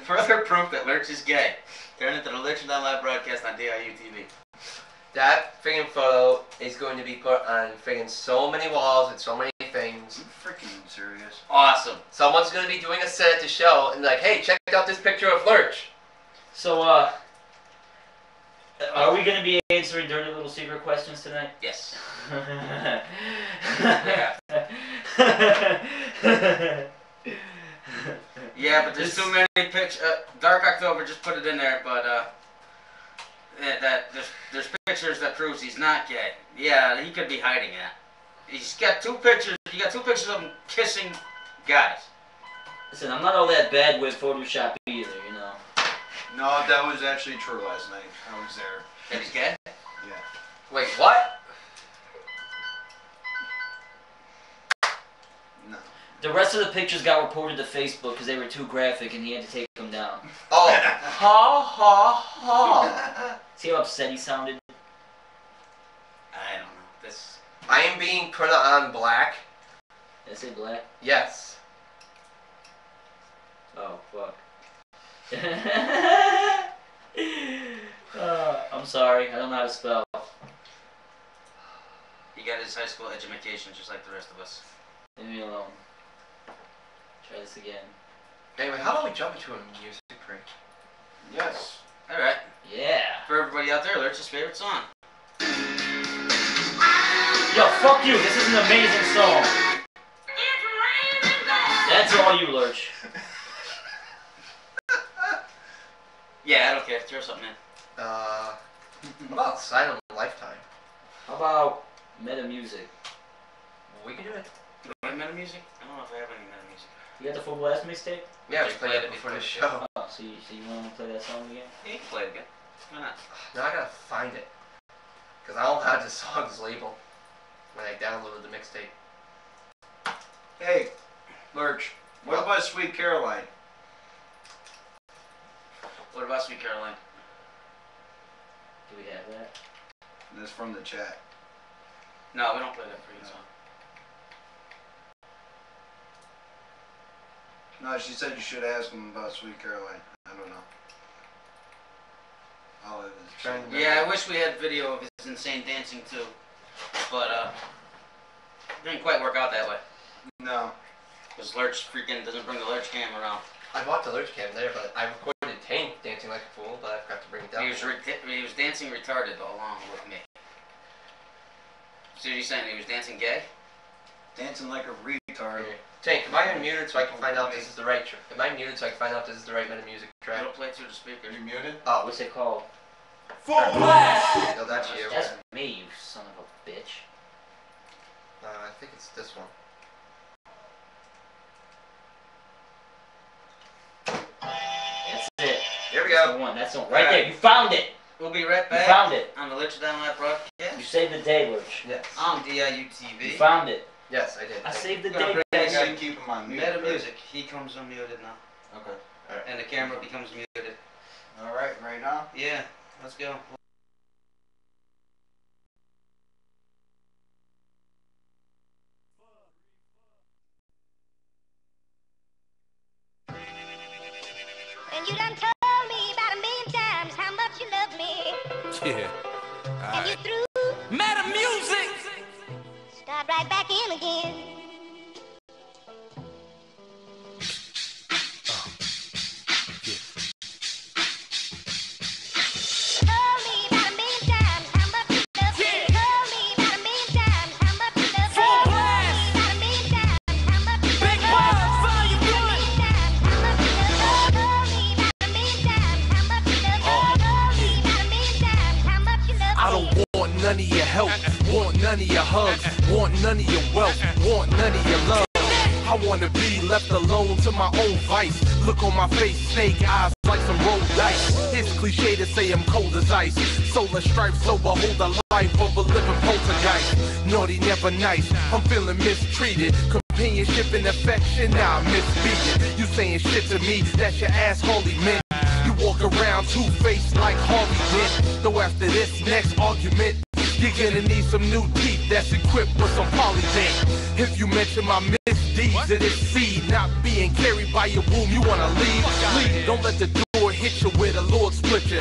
Further proof that Lurch is gay. Turn it to the Lurch and Live broadcast on DIU TV. That friggin' photo is going to be put on friggin' so many walls and so many things. You freaking serious? Awesome. Someone's going to be doing a set at the show and like, hey, check out this picture of Lurch. So, are we going to be answering dirty little secret questions tonight? Yes. Yeah, but there's too many pictures. Dark October just put it in there, but there's pictures that proves he's not gay. Yeah, he could be hiding that. He's got 2 pictures. You got 2 pictures of him kissing guys. Listen, I'm not all that bad with Photoshop either, you know. No, that was actually true last night. I was there. That he's gay? Yeah. Wait, what? No. The rest of the pictures got reported to Facebook because they were too graphic and he had to take them down. Oh, ha ha ha. See how upset he sounded? I don't know. This. I am being put on black. Did I say black? Yes. Oh, fuck. I'm sorry, I don't know how to spell. He got his high school education just like the rest of us. Leave me alone. Try this again. Anyway, how about we jump into a music break? Yes. Alright. Yeah. For everybody out there, Lurch's favorite song. Yo, fuck you, this is an amazing song. That's all you, Lurch. Yeah, I don't care. Throw something in. How about Silent Lifetime? How about meta music? We can do it. Do I have meta music? I don't know if I have any meta music. You got the full blast mixtape? Yeah, we Just played played it it before the before. show. Oh, so you want to play that song again? Yeah, you can play it again. Why not? Now I gotta find it. Because I don't have the song's label when I downloaded the mixtape. Hey, Lurch. What about Sweet Caroline? What about Sweet Caroline? Do we have that? That's from the chat. No, we don't play that freaking song. No, she said you should ask him about Sweet Caroline. I don't know. Oh, it was Trying to Yeah, I wish we had video of his insane dancing too. But, it didn't quite work out that way. No. Because Lurch freaking doesn't bring the Lurch cam around. I bought the Lurch cam there, but I recorded Tank dancing like a fool, but I forgot to bring it down. He was dancing retarded along with me. So you're saying he was dancing gay? Dancing like a retard. Tank, am I unmuted so I can find out this is the right track? Am I muted so I can find out this is the right meta music track? It'll play through the speaker. Are you muted? Oh, What's it called? Full blast! no, that's you. That's me, you son of a bitch. I think it's this one. That's it. Here we That's go. the one. That's the one. Right there. You found it. We'll be right You back. found it. On the Lurch Down Live broadcast. You saved the day, Lurch. Yes. On DIUTV. You found it. Yes, I did. I saved the We're gonna day. bring You gotta keep him on mute. Meta first. music. He comes unmuted now. Okay. Alright. And the camera becomes muted. Alright, right now? Yeah, let's go. And you done told me about 1,000,000 times how much you love me. Yeah. And you threw Meta music! start right back in again. Told me about 1,000,000 times how much you love me. Told me about 1,000,000 times how much you love me. Full Told me blast! about 1,000,000 times how much you Big love me. Buzz, volume 1! I don't want none of your help, want none of your hugs, want none of your wealth, want none of your love. I wanna be left alone to my own vice. Look on my face, snake eyes like some rolled dice. It's cliche to say I'm cold as ice. Solar stripes, so behold the life of a living poltergeist. Naughty, never nice, I'm feeling mistreated. Companionship and affection, nah, I misbeat it. You saying shit to me, that's your ass holy man. You walk around two-faced like Harvey did. Though after this next argument, you're gonna need some new teeth that's equipped with some polydent. If you mention my misdeeds of this seed not being carried by your womb, you wanna leave? Leave. Don't let the door hit you where the Lord split you.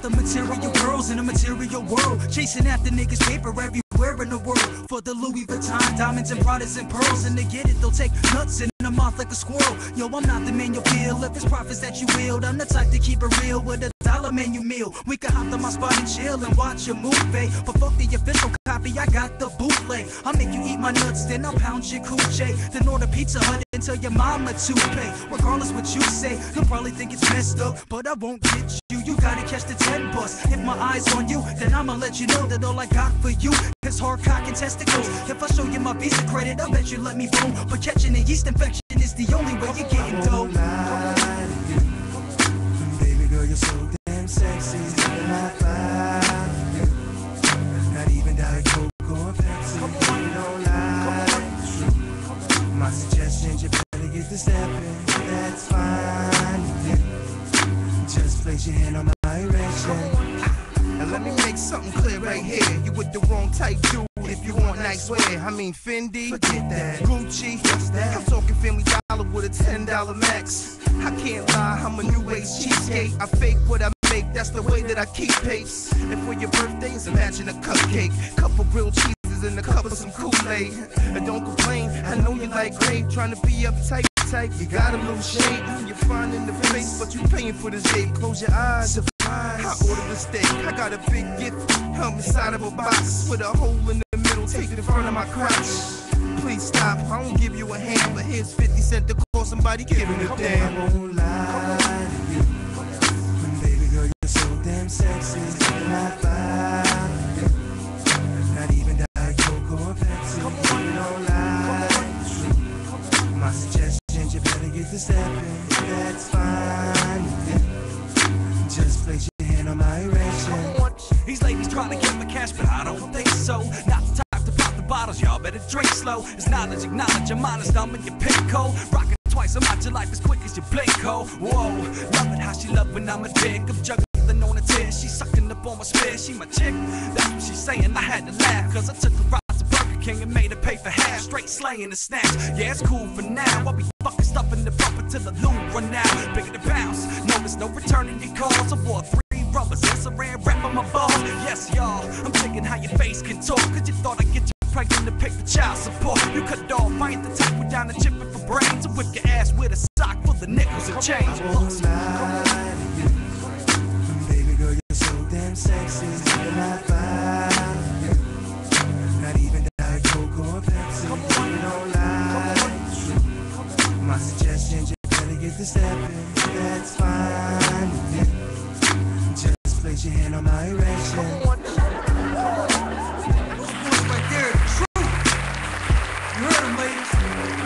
about the material girls in a material world. Chasing after niggas paper everywhere in the world. For the Louis Vuitton, diamonds and Pradas and pearls. And to get it, they'll take nuts in the mouth like a squirrel. Yo, I'm not the man you feel. If it's profits that you wield, I'm the type to keep it real with a dollar menu meal. We can hop to my spot and chill and watch a movie. But fuck the official copy, I got the bootleg. I'll make you eat my nuts, then I'll pound your coochie. Then order Pizza Hut and tell your mama to pay. Regardless what you say, you'll probably think it's messed up, but I won't get you. You gotta catch the 10 bus. If my eyes on you, then I'ma let you know that all I got for you is hard cock and testicles. If I show you my Visa credit, I bet you let me bone. But catching a yeast infection is the only way you're getting dope. Baby girl, you're so damn sexy. Not not even Diet Coke or Pepsi. You don't lie. My suggestion, you better get the step in. That's fine. Just place your hand on my erection. Now let me make something clear right here. You with the wrong type dude if you want nice wear. I mean Fendi, Forget that. Gucci, that? I'm talking Family Dollar with a $10 max. I can't lie, I'm a new age cheapskate. I fake what I make, that's the way that I keep pace. And for your birthdays, imagine a cupcake, couple grilled cheeses and a cup of some Kool-Aid. And don't complain, I know you like grape, trying to be uptight. You got a little shade, you're fine in the face, but you paying for this date. Close your eyes. I ordered a steak. I got a big gift, inside of a box with a hole in the middle, taped in front of my crotch. Please stop, I won't give you a hand, but here's 50 cents to call somebody giving a damn. I won't lie to you. Baby girl, you're so damn sexy. Not not even Diet Coke or Pepsi. You don't lie. My suggestion, you better get the step in. That's fine. Just place your hand on my erection. These ladies trying to get my cash, but I don't think so. Not the type to pop the bottles, y'all better drink slow. It's knowledge, acknowledge your mind is dumb and your pin code. Rockin' twice, I'm out your life as quick as you blink, ho. Whoa, love it how she love when I'm a dick. I'm juggling on a tear, she sucking up on my spear. She my chick, that's what she's saying. I had to laugh, cause I took her out to Burger King and made her pay for half. Straight slaying the snacks, yeah, it's cool for now. I'll be fucking stuffing the bumper till the loop run out. Bigger to bounce, no, there's no returning your calls. I bought 3 rubbers and saran wrap on my balls. Yes, y'all, I'm thinking how your face can talk, cause you thought I'd get you pregnant to pay for child support. You cut off, I ain't the type who down to chipping for brains. To whip your ass with a sock full of nickels and change. I won't lie to you. Baby girl, you're so damn sexy. Not not even Diet Coke or Pepsi. You don't lie. My suggestion, you better get the step in. That's fine. Just place your hand on my erection. You heard him, ladies. You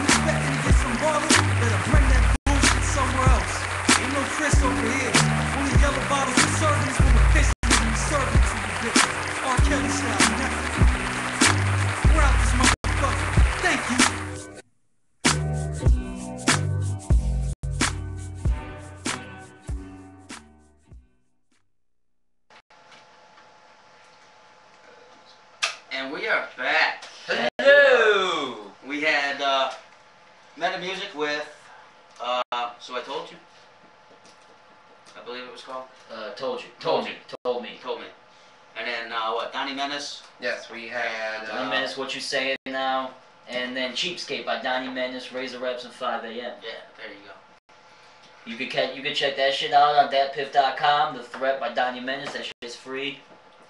expecting to get some water? Better bring that bullshit somewhere else. Ain't no Chris over here. Only yellow bottles and servings when we're fishing and we serving to the bitch. R. Kelly style, never. We're out this motherfucker. Thank you. And we are back. Hello! We had Meta Music with So I Told You, I believe it was called. Told me. Told me. And then what, Donnie Menace? Yes, we had. Donnie Menace, What You Saying Now? And then Cheapskate by Donnie Menace, Razor Reps, and 5 a.m. Yeah, there you go. You can check that shit out on datpiff.com. The Threat by Donnie Menace, that shit's free.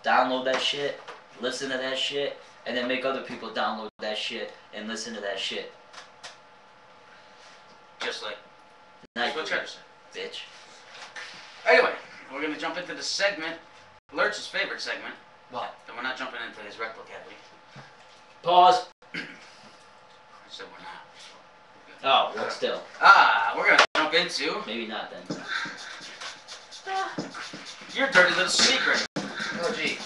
Download that shit, listen to that shit, and then make other people download that shit and listen to that shit. Just like Night, what Cheddar said. bitch. Anyway, we're gonna jump into the segment, Lurch's favorite segment. What? And we're not jumping into his rectal cavity. Pause. I said we're not. Oh, well, still. We're gonna jump into. Maybe not then. Your dirty little secret. Oh, gee.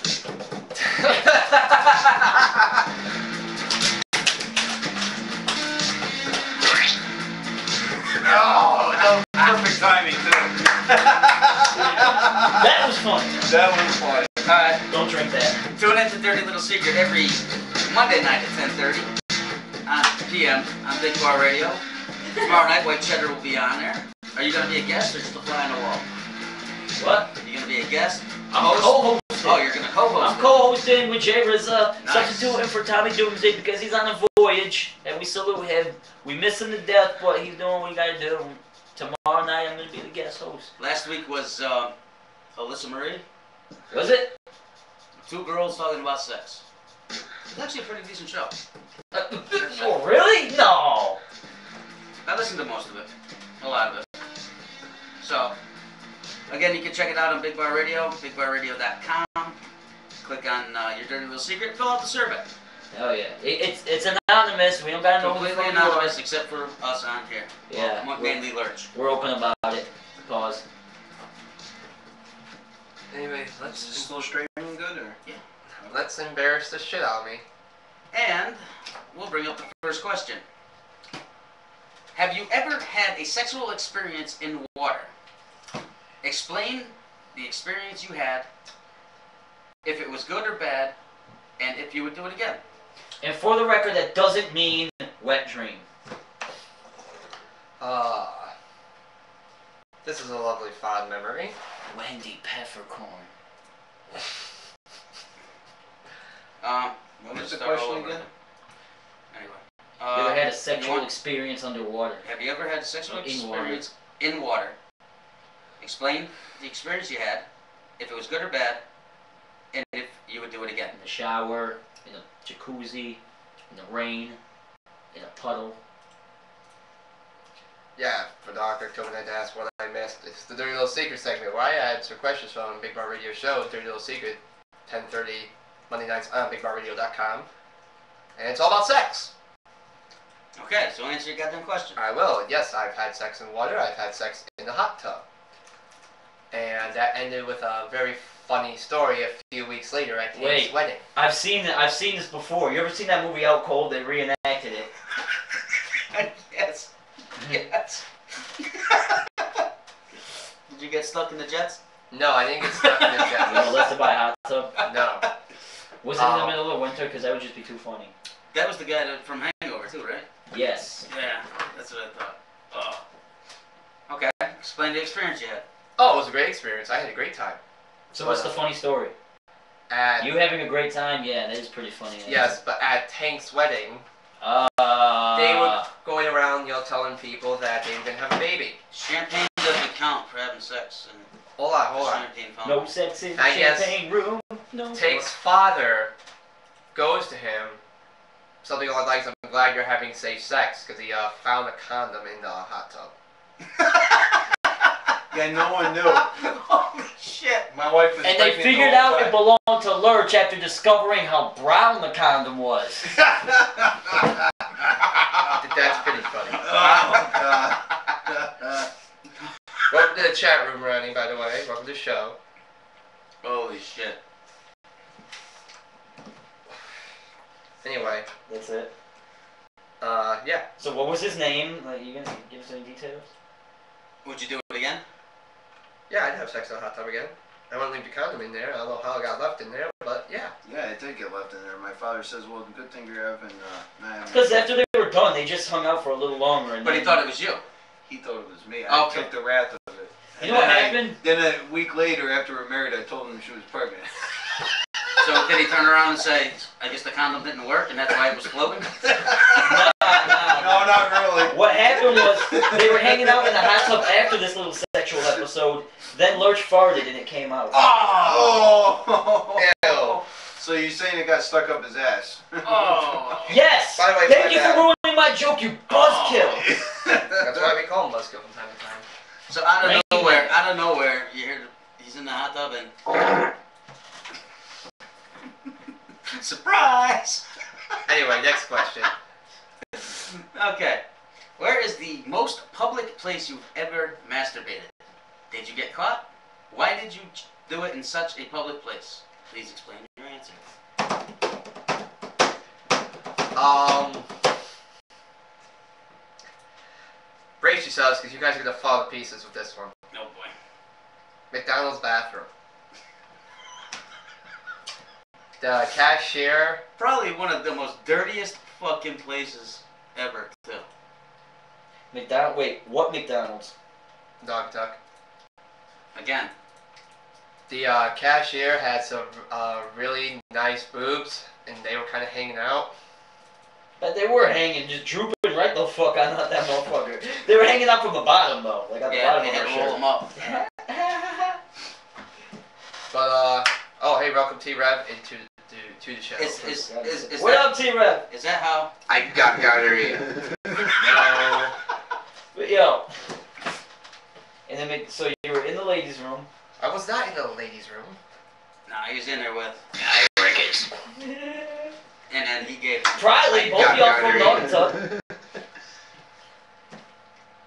Oh, that was perfect timing too. That was fun. That was fun. Alright. Don't drink that. Tune in to Dirty Little Secret every Monday night at 10:30 p.m. on Big Bar Radio. Tomorrow night, White Cheddar will be on there. Are you gonna be a guest or just a fly on the wall? What? Are you gonna be a guest? Tommy J. Rizza, Nice. substituting for Tommy Doomsday because he's on a voyage, and we salute him. We miss him to death, but he's doing what he gotta do. Tomorrow night, I'm gonna be the guest host. Last week was Alyssa Marie. Was it? 2 girls talking about sex. It's actually a pretty decent show. Oh, really? No. I listened to most of it. A lot of it. So, again, you can check it out on Big Bar Radio, bigbarradio.com. Click on your dirty little secret, fill out the survey. Oh yeah, it's anonymous. We don't gotta know who the Completely fuck you are. anonymous except for us on here. Yeah, Well, mainly Lurch. We're open about it. Pause. Anyway, Is this still streaming good or? Yeah. let's embarrass the shit out of me. And we'll bring up the first question. Have you ever had a sexual experience in water? Explain the experience you had, if it was good or bad, and if you would do it again. And for the record, that doesn't mean wet dream. This is a lovely fond memory. Wendy Peppercorn. What was the question again? Anyway. You ever had a you sexual want- experience underwater? Have you ever had a sexual In experience in water? Explain the experience you had, if it was good or bad, and if you would do it again. In the shower, in a jacuzzi, in the rain, in a puddle. Yeah, for Dr. Tobin had to ask what I missed. It's the Dirty Little Secret segment where I answer questions from Big Bar Radio Show, Dirty Little Secret, 10:30 Monday nights on BigBarRadio.com. And it's all about sex. Okay, so answer your goddamn question. I will. Yes, I've had sex in water. I've had sex in the hot tub. And that ended with a very funny story a few weeks later at Kate's wedding. I've seen this before. You ever seen that movie Out Cold? They reenacted it. Yes. Yes. Did you get stuck in the jets? No, I didn't get stuck in the You were jets. molested by a hot tub? No. Was it in the middle of winter? Because that would just be too funny. That was the guy from Hangover too, right? Yes. Yeah, that's what I thought. Oh. Okay, explain the experience you had. Oh, it was a great experience. I had a great time. So what's the funny story? At, You having a great time? Yeah, that is pretty funny. yes, but at Tank's wedding, they were going around, telling people that they were going to have a baby. Champagne doesn't count for having sex. And Hold on. champagne fountain. No sex in the I guess champagne room. No. Tank's father goes to him, something along the lines of, I'm glad you're having safe sex, because he found a condom in the hot tub. Yeah, no one knew. Holy shit. My wife was And they pregnant figured the whole out it time. belonged to Lurch after discovering how brown the condom was. That's pretty funny. Oh, God. Welcome to the chat room, Ronnie, by the way. Welcome to the show. Holy shit. Anyway, That's it. yeah. So what was his name? Like, you gonna give us any details? Would you do it again? Yeah, I'd have sex in a hot tub again. I wouldn't leave the condom in there. I don't know how it got left in there, but yeah. Yeah, it did get left in there. My father says, well, the good thing you're having, not having... Because after they were done, they just hung out for a little longer. And But he then- thought it was you. He thought it was me. Oh, I okay. took the wrath of it. You know what happened? Then a week later, after we were married, I told him she was pregnant. So did he turn around and say, I guess the condom didn't work and that's why it was floating? No, not really. What happened was they were hanging out in the hot tub after this little sexual episode. Then Lurch farted and it came out. Oh! Ew. So you're saying it got stuck up his ass? Oh. Yes! By the way, Thank my you for bad. ruining my joke, you buzzkill! That's why we call him Buzzkill from time to time. So out Thank of you. nowhere, you hear he's in the hot tub and surprise! Anyway, next question. Okay. Where is the most public place you've ever masturbated? Did you get caught? Why did you do it in such a public place? Please explain your answer. Brace yourselves, because you guys are going to fall to pieces with this one. Oh boy. McDonald's bathroom. The cashier. Probably one of the most dirtiest fucking places ever, too. Wait, what McDonald's? Dog tuck. Again. The cashier had some really nice boobs, and they were kind of hanging out. But they were hanging, just drooping right the fuck on that motherfucker. They were hanging out from the bottom though, like at the bottom of they her had to roll shirt. them up. But oh hey, welcome T-Rev into the show. Is what up, T-Rev? Is that how? I got it. No. But yo, and then so you were in the ladies' room. I was not in the ladies' room. Nah, he was in there with. Rickets. And then he gave. Probably both y'all from Naugatuck.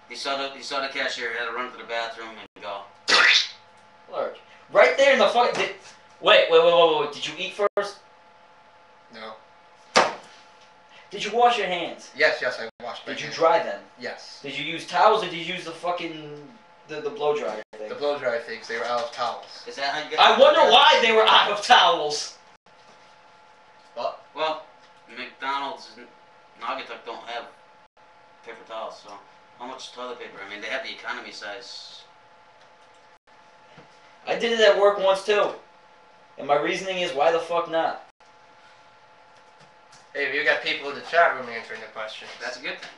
He saw the cashier, had to run to the bathroom and go. Lurch. Right there in the fucking. Wait. Did you eat first? No. Did you wash your hands? Yes, I washed my Did you hands. dry them? Yes. Did you use towels or did you use the fucking the blow dryer thing? The blow dryer things, they were out of towels. Is that how you got? I wonder why they were out of towels. What? Well, McDonald's and Naugatuck don't have paper towels, so how much toilet paper? I mean, they have the economy size. I did it at work once too. And my reasoning is, why the fuck not? Hey, we got people in the chat room answering the question. That's a good thing.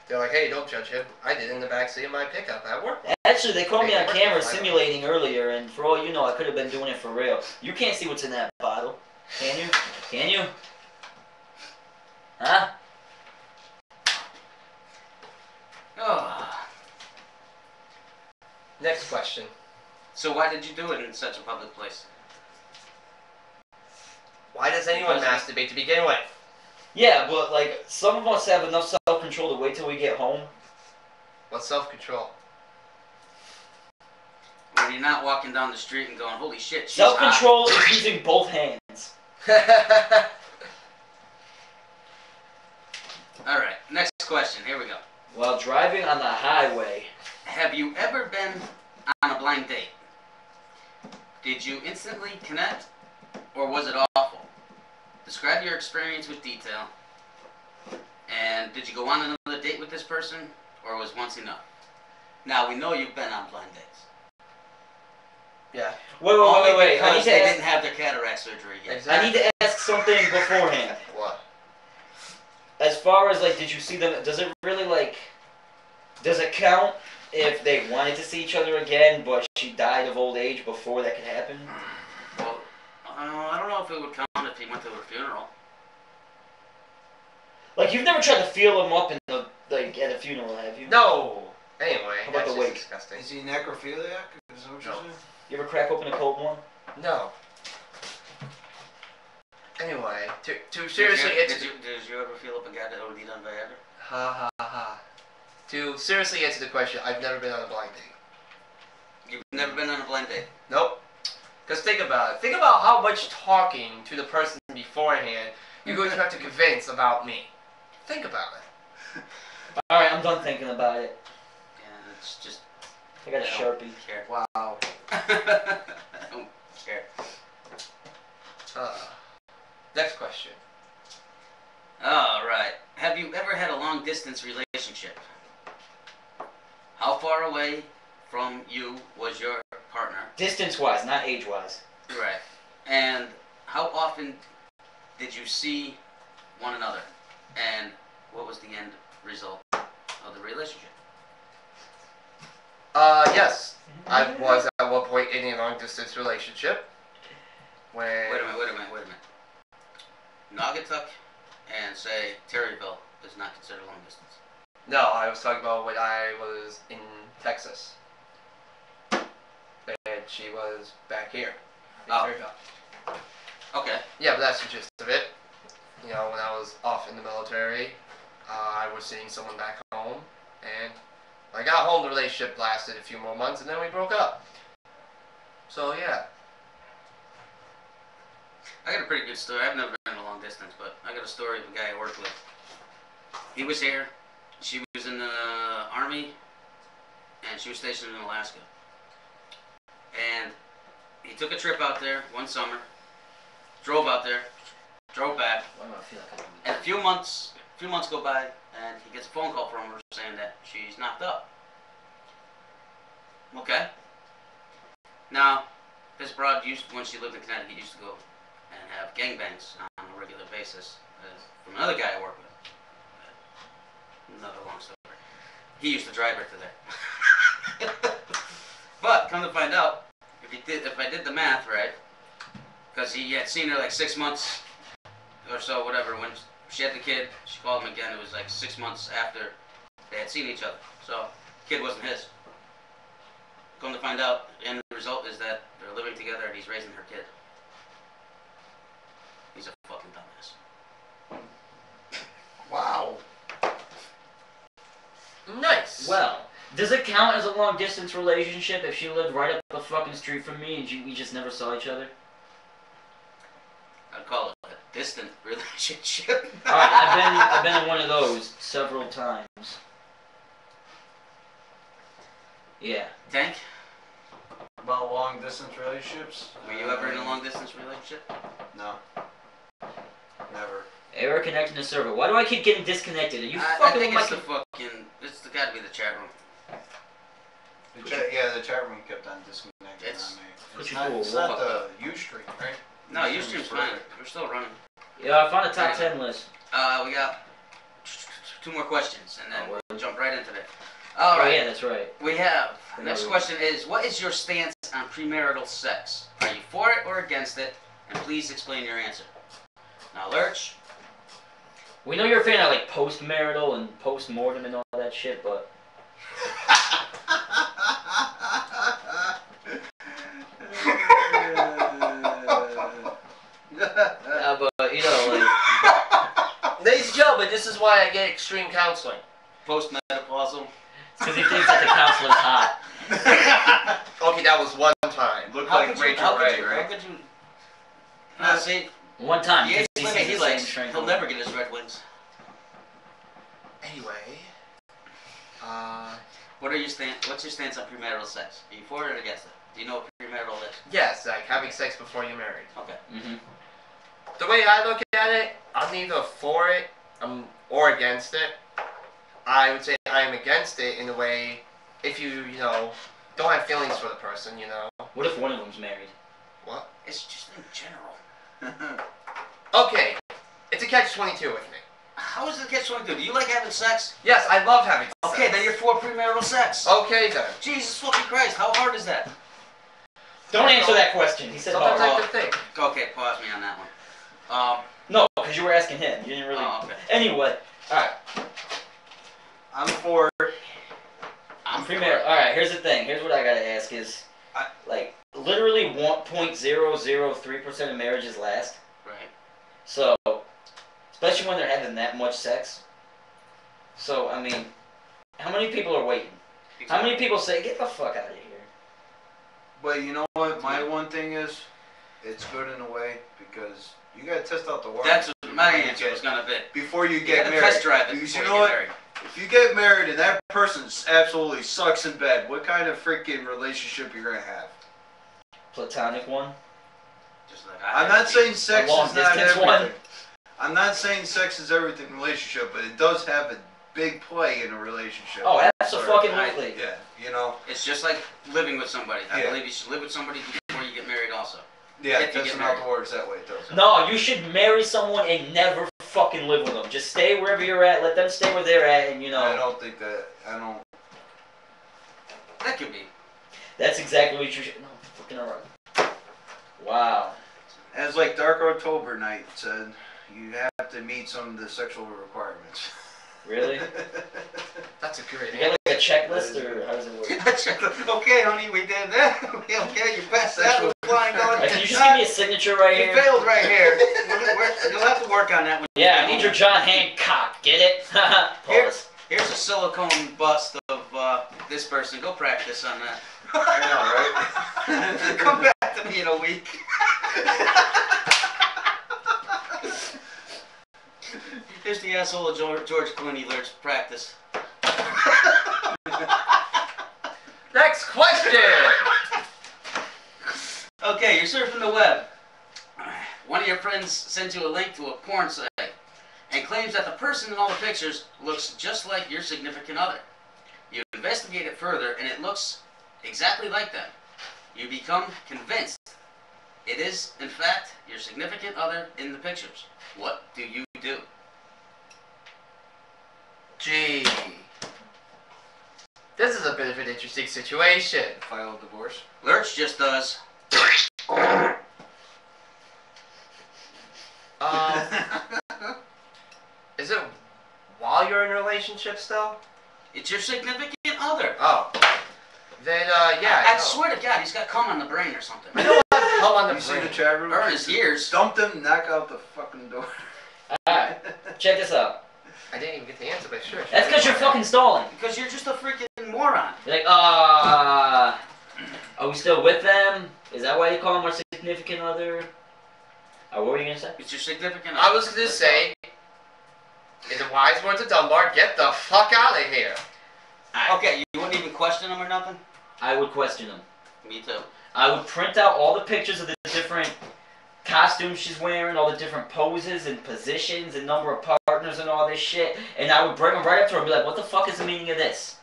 They're like, hey, don't judge him. I did it in the backseat of my pickup at work. Actually, they caught me on Hey, camera work. simulating earlier, and for all you know, I could have been doing it for real. You can't see what's in that bottle. Can you? Can you? Huh? Oh. Next question. So why did you do it in such a public place? Why does anyone masturbate to begin with? Yeah, but like, some of us have enough self-control to wait till we get home. What's self-control? When you're not walking down the street and going, holy shit, she's Self-control hot. is using both hands. Alright, next question. Here we go. While driving on the highway. Have you ever been on a blind date? Did you instantly connect, or was it awful? Describe your experience with detail. And did you go on another date with this person, or was once enough? Now, we know you've been on blind dates. Yeah. Wait. I need to they ask, didn't have their cataract surgery yet. Exactly. I need to ask something beforehand. What? As far as, like, did you see them, does it really, like, does it count if they wanted to see each other again, but she died of old age before that could happen? Well, I don't know if it would count if he went to her funeral. Like, you've never tried to feel him up in the, like, at a funeral, have you? No. Anyway, How about that's the wake? disgusting. Is he necrophiliac? Is that what you're saying? You ever crack open a cold one? No. Anyway, to seriously answer Did you ever feel up a guy that OD'd on Viagra? ha ha ha. To seriously answer the question, I've never been on a blind date. You've never been on a blind date? Nope. Because think about it. Think about how much talking to the person beforehand you're going to have to convince about me. Think about it. Alright, I'm done thinking about it. Yeah, it's just... I got a Sharpie. Care. Wow. I don't care. Next question. Alright. Have you ever had a long distance relationship? How far away from you was your partner? Distance-wise, not age-wise. Right. And how often did you see one another? And what was the end result of the relationship? Yes. I was at one point in a long distance relationship. When... Wait a minute. Naugatuck and, say, Terryville is not considered long distance. No, I was talking about when I was in Texas. And she was back here. In Terryville. Okay. Yeah, but that's the gist of it. You know, when I was off in the military, I was seeing someone back home, and when I got home, the relationship lasted a few more months, and then we broke up. So, yeah. I got a pretty good story. I've never been in a long distance, but I got a story of a guy I worked with. He was here. She was in the Army, and she was stationed in Alaska. And he took a trip out there one summer, drove out there, drove back, Why do I feel like and a few months go by, and he gets a phone call from her saying that she's knocked up. Okay. Now, this broad used, when she lived in Connecticut, used to go and have gangbangs on a regular basis from another guy I work with. Another long story. He used to drive her to there. But come to find out, if I did the math right, because he had seen her like 6 months or so, whatever. When she had the kid, she called him again. It was like 6 months after they had seen each other. So, the kid wasn't his. Come to find out, and the result is that they're living together and he's raising her kid. He's a fucking dumbass. Wow. Nice. Well, does it count as a long distance relationship if she lived right up the fucking street from me and we just never saw each other? I'd call it a distant relationship. Alright, I've been in one of those several times. Yeah. Tank? About long distance relationships? Were you ever in a long distance relationship? No. Never. Error connecting to server. Why do I keep getting disconnected? Are you I fucking think with it's my... the fucking, it's gotta be the chat room. The chat room kept on disconnecting on me. It's not the Ustream, right? No, Ustream's fine. We're still running. Yeah, I found a top 10 list. We got 2 more questions, and then we'll jump right into it. Oh, Alright. yeah, that's right. We have, next question is, what is your stance on premarital sex? Are you for it or against it? And please explain your answer. Now, Lurch. We know you're a fan of like post-marital and post-mortem and all that shit, but... But, you know, like... Ladies and gentlemen, this is why I get extreme counseling. Post-menopausal. It's because he thinks that the counselor's hot. Okay, that was one time. Looked like Rachel Ray, right? How could you... No, see... One time. The age he limit sees he the same likes, shrink. he'll never get his Red Wings. Anyway... What's your stance on premarital sex? Are you for it or against it? Do you know what premarital is? Yes, like having sex before you're married. Okay. Mm-hmm. The way I look at it, I'm neither for it or against it. I would say I'm against it in a way, if you know, don't have feelings for the person, you know. What if one of them's married? What? It's just in general. Okay, it's a catch-22 with me. How is it a catch-22? Do you like having sex? Yes, I love having sex. Okay, then you're for premarital sex. Okay, then. Jesus fucking Christ, how hard is that? Don't answer that question. He said sometimes hard. I have to think. Okay, pause me on that one. No, because you were asking him. You didn't really... Oh, okay. Anyway. Alright. I'm for... I'm premarital. Alright, here's the thing. Here's what I gotta ask is... like, literally 1.003% of marriages last. Right. So... especially when they're having that much sex. So, I mean... how many people are waiting? Exactly. How many people say, get the fuck out of here? But you know what? My one thing is, it's good in a way because you gotta test out the water. That's what my answer was gonna be. Before you You get gotta married. test drive it Because before you you know get what? married. If you get married and that person absolutely sucks in bed, what kind of freaking relationship you're gonna have? Platonic one? Just like I'm not saying sex is not everything. One. I'm not saying sex is everything in a relationship, but it does have a big play in a relationship. Oh, absolutely. Yeah, you know. It's just like living with somebody. I Yeah. believe you should live with somebody before you get married also. Yeah, If you testing get out married. the waters that way, it does. No, you should marry someone and never fucking live with them. Just stay wherever you're at, let them stay where they're at, and you know. I don't think that, That could be. That's exactly what you should. No, fucking alright. Wow. As like Dark October Night said, you have to meet some of the sexual requirements. Really? That's a great You got like a checklist, or how does it work? Okay, honey, we did that. Okay, you passed that with flying going. Can you just give me a signature right You here? failed right here. You'll have to work on that one. Yeah, I need your John Hancock. Get it? Pause. Here's a silicone bust of this person. Go practice on that. I know, right? Come back to me in a week. Here's the asshole of George Clooney. Lurch, practice. Next question! Okay, you're surfing the web. One of your friends sends you a link to a porn site and claims that the person in all the pictures looks just like your significant other. You investigate it further and it looks exactly like them. You become convinced it is, in fact, your significant other in the pictures. What do you do? Gee. This is a bit of an interesting situation. File a divorce. Lurch just does. Is it while you're in a relationship still? It's your significant other. Oh. Then, yeah. I swear to God, he's got cum on the brain or something. I don't have cum on the You see brain. the chat room? Or in his ears. Dump them, knock out the fucking door. Alright, check this out. I didn't even get the answer, but sure. That's because you're fucking stalling. Because you're just a freaking moron. You're like, are we still with them? Is that why you call them our significant other? What were you gonna say? It's your significant other. I was gonna say, in the wise words of Dunbar, get the fuck out of here. Okay, you wouldn't even question him or nothing? I would question them. Me too. I would print out all the pictures of the different costumes she's wearing, all the different poses and positions and number of partners and all this shit, and I would bring them right up to her and be like, what the fuck is the meaning of this?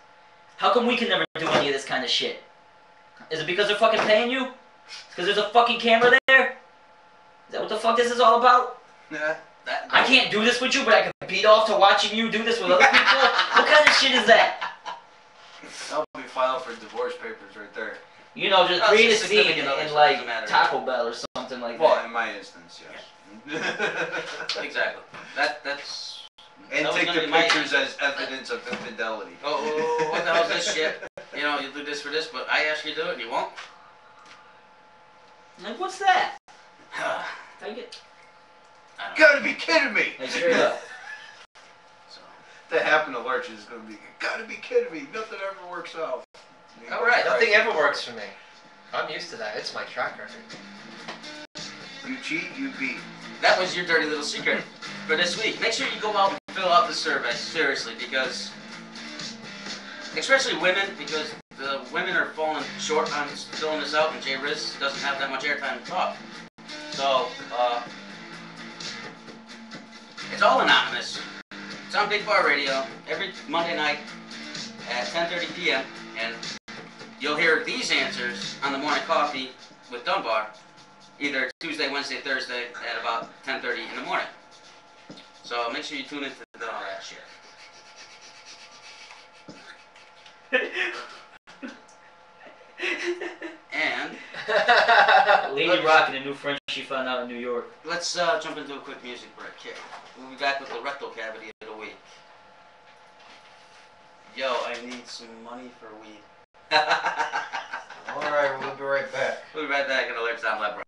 How come we can never do any of this kind of shit? Is it because they're fucking paying you? Because there's a fucking camera there? Is that what the fuck this is all about? Yeah. I can't do this with you, but I can beat off to watching you do this with other people? What kind of shit is that? That'll be filed for divorce papers right there. You know, just Oh, create a it's a scene significant other, in so it like doesn't matter. Taco Bell or something like Well, that. in my instance, yes. Exactly. That's... And that was take gonna the be my pictures answer. as evidence of infidelity. Oh, what the hell is this shit? You know, you do this for this, but I ask you to do it and you won't? Like, what's that? How you get... I don't Gotta be kidding me! Like, straight up. So. That happened to Lurch is gonna be, gotta be kidding me, nothing ever works out. Alright. Nothing ever works for me. I'm used to that. It's my track record. You cheat, you beat. That was your dirty little secret for this week. Make sure you go out and fill out the survey, seriously, because... Especially women, because the women are falling short on filling this out, and Jay Riz doesn't have that much airtime to talk. So, it's all anonymous. It's on Big Bar Radio every Monday night at 10:30 p.m. and you'll hear these answers on the morning coffee with Dunbar, either Tuesday, Wednesday, Thursday at about 10:30 in the morning. So make sure you tune into all that shit. And Lady rocking a new friend she found out in New York. let's jump into a quick music break here. We'll be back with the rectal cavity of the week. Yo, I need some money for weed. Alright, we'll be right back. We'll be right back in Alert Sound Lab.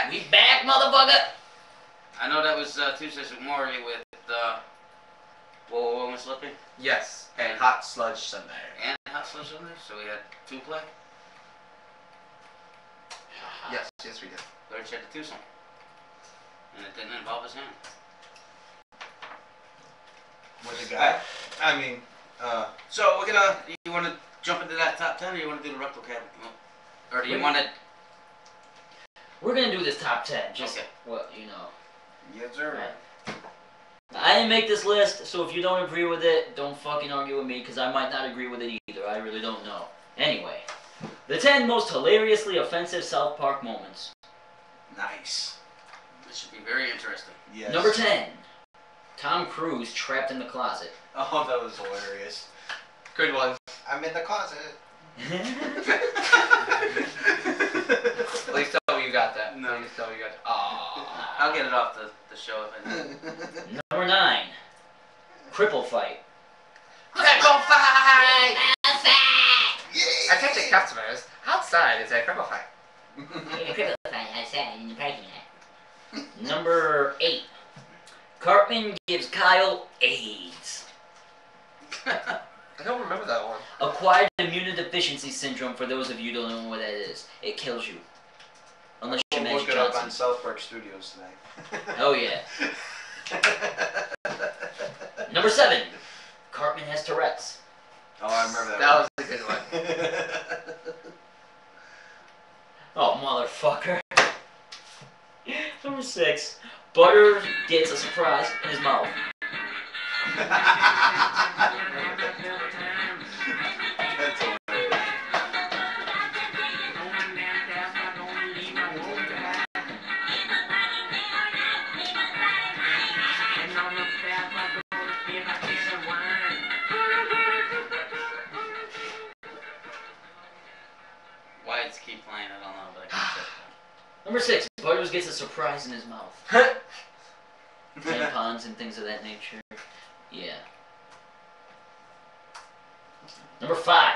We back, motherfucker. I know that was Tuesdays with Maury with Whoa, Miss Lippy? Yes, and Hot Sludge Sunday. And Hot Sludge Sunday, so we had 2 play. Yes, we did. Lurch had the twosome. And it didn't involve his hand. With the guy. I mean, so we're gonna, you wanna jump into that top 10 or you wanna do the Rectal Cabinet? Or do you wanna... We're gonna do this top 10, just, Okay. what, you know. yes, sir. Right. I didn't make this list, so if you don't agree with it, don't fucking argue with me, because I might not agree with it either. I really don't know. Anyway, the 10 most hilariously offensive South Park moments. Nice. This should be very interesting. Yes. Number 10, Tom Cruise trapped in the closet. Oh, that was hilarious. Good one. I'm in the closet. Please tell me you got that. No. Please tell me you got that. Aww. I'll get it off the show if I need. Number 9, cripple fight. Cripple fight! Attention customers, outside is a cripple fight. Cripple fight outside in the parking lot. Number 8, Cartman gives Kyle AIDS. I don't remember that one. Acquired immunodeficiency syndrome, for those of you who don't know what that is. It kills you. Unless you're We'll Magic look it up Johnson. on South Park Studios tonight. Oh yeah. Number 7, Cartman has Tourette's. Oh, I remember that. That was a good one. Oh, motherfucker. Number 6, Butter gets a surprise in his mouth. That's hilarious. Why it's keep playing, I don't know, but I can check that. Number 6, Butters gets a surprise in his mouth. Tampons and things of that nature. Yeah. Number 5,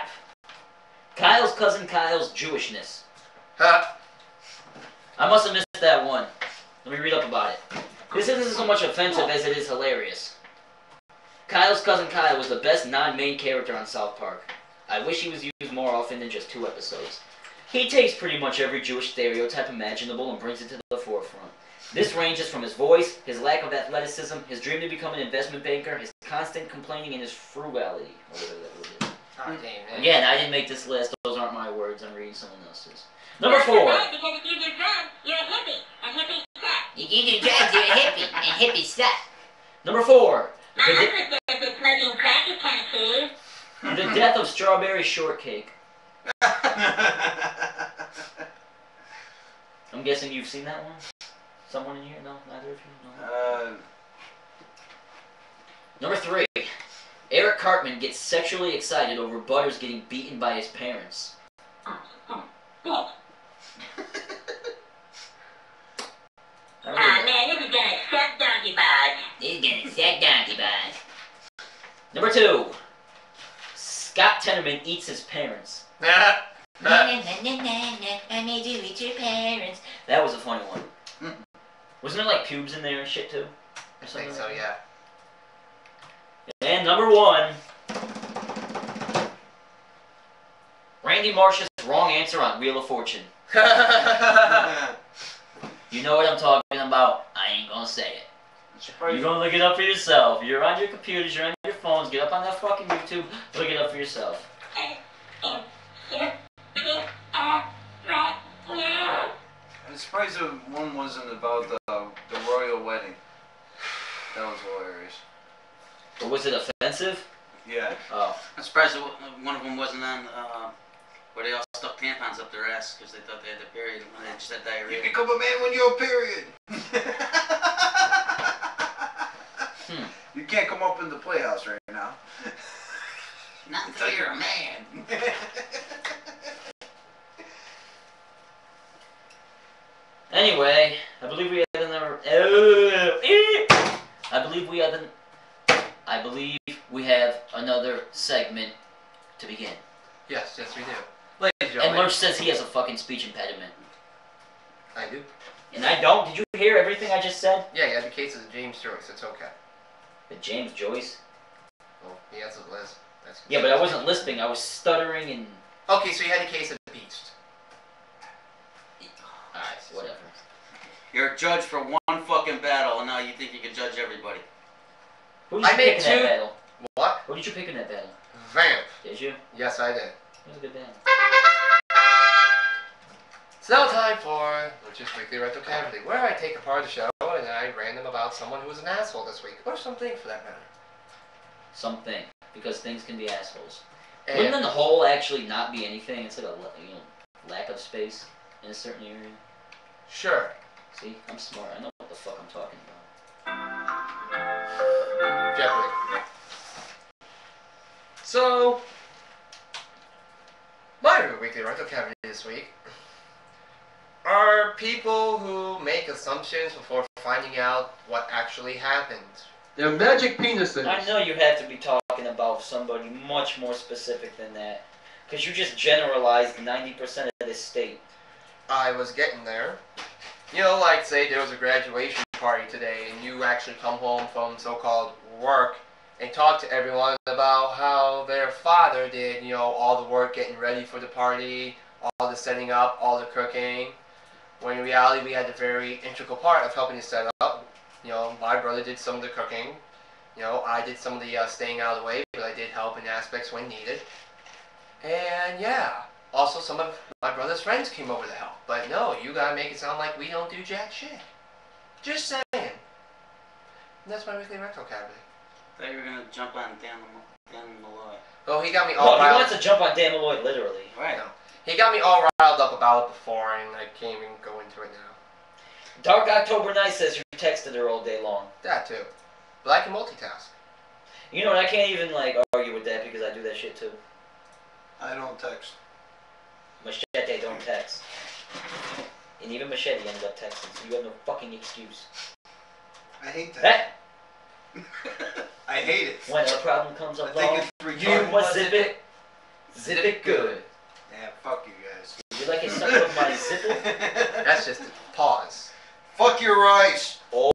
Kyle's cousin Kyle's Jewishness. I must have missed that one. Let me read up about it. This isn't so much offensive as it is hilarious. Kyle's cousin Kyle was the best non-main character on South Park. I wish he was used more often than just 2 episodes. He takes pretty much every Jewish stereotype imaginable and brings it to the forefront. This ranges from his voice, his lack of athleticism, his dream to become an investment banker, his constant complaining, and his frugality. Or whatever that word is. Oh, damn, man. Again, I didn't make this list. Those aren't my words. I'm reading someone else's. Number 4. Because if you do drugs, you're a hippie, and hippie suck. If you do drugs, you're a hippie, and hippie suck. Number 4. My husband says that smoking crack is kind of cool. The death of Strawberry Shortcake. I'm guessing you've seen that one? Someone in here? No? Neither of you? No? Number 3. Eric Cartman gets sexually excited over Butters getting beaten by his parents. Man, this is gonna suck donkey bud. This is gonna suck donkey bud. Number 2. Scott Tenorman eats his parents. I made you eat your parents. That was a funny one. Wasn't there like pubes in there and shit too? I think so, yeah. And number 1. Randy Marsh's wrong answer on Wheel of Fortune. You know what I'm talking about. I ain't gonna say it. You're gonna look it up for yourself. You're on your computers, you're on your phones, get up on that fucking YouTube, look it up for yourself. I'm surprised the one wasn't about the royal wedding. That was hilarious. Or was it offensive? Yeah. Oh. I'm surprised that one of them wasn't on where they all stuck tampons up their ass because they thought they had the period when they just had diarrhea. You become a man when you're a period. You can't come up in the playhouse right now. Not until you're a man. Anyway, I believe we had another. I believe we have another segment to begin. Yes, we do. Ladies and gentlemen. And Lurch says he has a fucking speech impediment. I do. And I don't. Did you hear everything I just said? Yeah, you had the case of the James Joyce. It's okay. The James Joyce? Well, he has a list. That's Yeah, but I wasn't lisping. I was stuttering and... Okay, so you had a case of the Beast. Alright, whatever. You're a judge for one fucking battle, and now you think you can judge everybody. Who did you pick in that battle? What? Who did you pick in that battle? Vamp. Did you? Yes, I did. It was a good battle. It's now time for Lurch's Weekly Retro Cavity, where I take apart the show and I random about someone who was an asshole this week, or something for that matter. Something. Because things can be assholes. And Wouldn't the whole actually not be anything? It's like a lack of space in a certain area. Sure. See? I'm smart. I know what the fuck I'm talking about. Jeopardy. So, my Weekly Retro Cavity this week are people who make assumptions before finding out what actually happened. They're magic penises. I know you have to be talking about somebody much more specific than that. Because you just generalized 90% of this state. I was getting there. You know, like say there was a graduation party today and you actually come home from so-called work and talk to everyone about how their father did, you know, all the work getting ready for the party, all the setting up, all the cooking. When in reality we had the very integral part of helping to set up. You know, my brother did some of the cooking. You know, I did some of the staying out of the way, but I did help in aspects when needed. And yeah, also some of my brother's friends came over to help. But no, you gotta make it sound like we don't do jack shit. Just saying. And that's my Weekly Retro Cavity. I thought you were gonna jump on Dan Malloy. Oh, he got me all Well, he riled. wants to jump on Dan Malloy, literally. Right. No. He got me all riled up about it before, and I can't even go into it now. Dark October Night says you texted her all day long. That too. But I can multitask. You know what, I can't even, like, argue with that because I do that shit too. I don't text. Machete don't text. And even Machete ended up texting, so you have no fucking excuse. I hate that. That, I hate it. when a problem comes I along, think it's you retarded. must zip it good. Yeah, fuck you guys. Would you like a suck of my zipper? That's just a pause. Fuck your rice. Oh.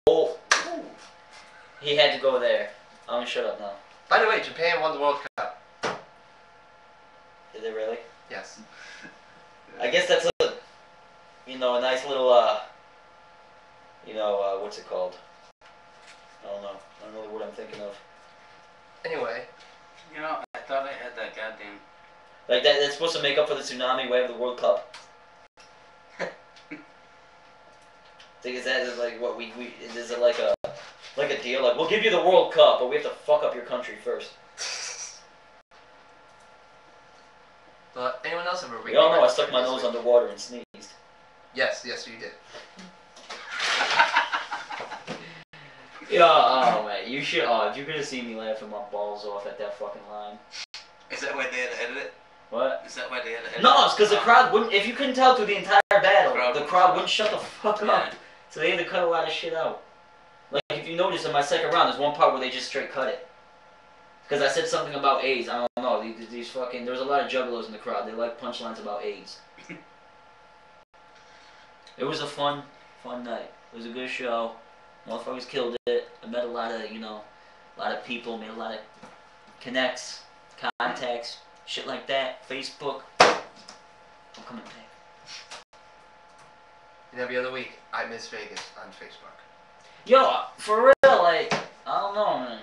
He had to go there. I'm gonna shut up now. By the way, Japan won the World Cup. Did they really? Yes. I guess that's a, you know, a nice little, you know, what's it called? I don't know. I don't know the word I'm thinking of. Anyway. You know, I thought I had that goddamn... Like that, that's supposed to make up for the tsunami wave of the World Cup. Think is that like what we is it like a deal? Like we'll give you the World Cup, but we have to fuck up your country first. But anyone else ever read? You all know I stuck my nose underwater and sneezed. Yes, yes, you did. Yeah, oh man, you should. Oh, you could have seen me laughing my balls off at that fucking line. Is that why they had to edit it? What? Is that why they had to edit it? No, it's because the crowd wouldn't. If you couldn't tell through the entire battle, the crowd wouldn't shut the fuck up. So they had to cut a lot of shit out. Like if you notice in my second round, there's one part where they just straight cut it. Because I said something about AIDS. I don't know. These fucking. There was a lot of juggalos in the crowd. They like punchlines about AIDS. It was a fun night. It was a good show. Motherfuckers killed it. I met a lot of, you know, a lot of people. Made a lot of connects, contacts, shit like that. Facebook. I'm coming back. And every other week, I miss Vegas on Facebook. Yo, for real, like, I don't know, man.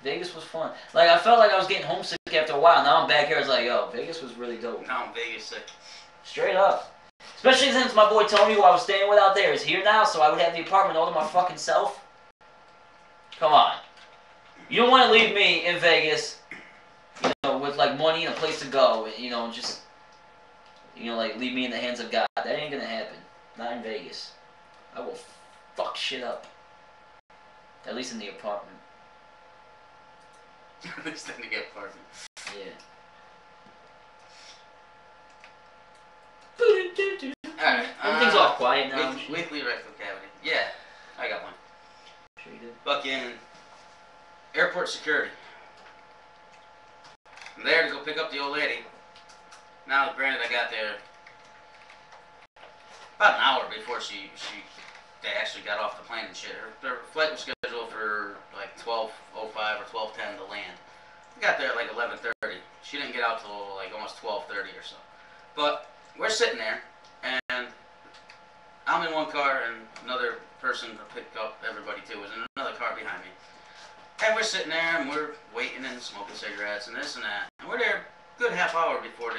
Vegas was fun. Like, I felt like I was getting homesick after a while. Now I'm back here. I was like, yo, Vegas was really dope. Now I'm Vegas sick. Straight up. Especially since my boy Tony, who I was staying with out there, is here now, so I would have the apartment all to my fucking self. Come on. You don't want to leave me in Vegas, you know, with, like, money and a place to go, you know, just, you know, like, leave me in the hands of God. That ain't gonna happen. Not in Vegas. I will fuck shit up. At least in the apartment. At least in the apartment. Yeah. Alright. Everything's all quiet now. Weekly rectal cavity. Yeah, I got one. Sure you did. Fucking airport security. I'm there to go pick up the old lady. Now, granted, I got there about an hour before they actually got off the plane and shit. Her flight was scheduled for like 12:05 or 12:10 to land. We got there at like 11:30. She didn't get out till like almost 12:30 or so. But we're sitting there, and I'm in one car, and another person to pick up everybody too was in another car behind me. And we're sitting there, and we're waiting and smoking cigarettes and this and that. And we're there a good half hour before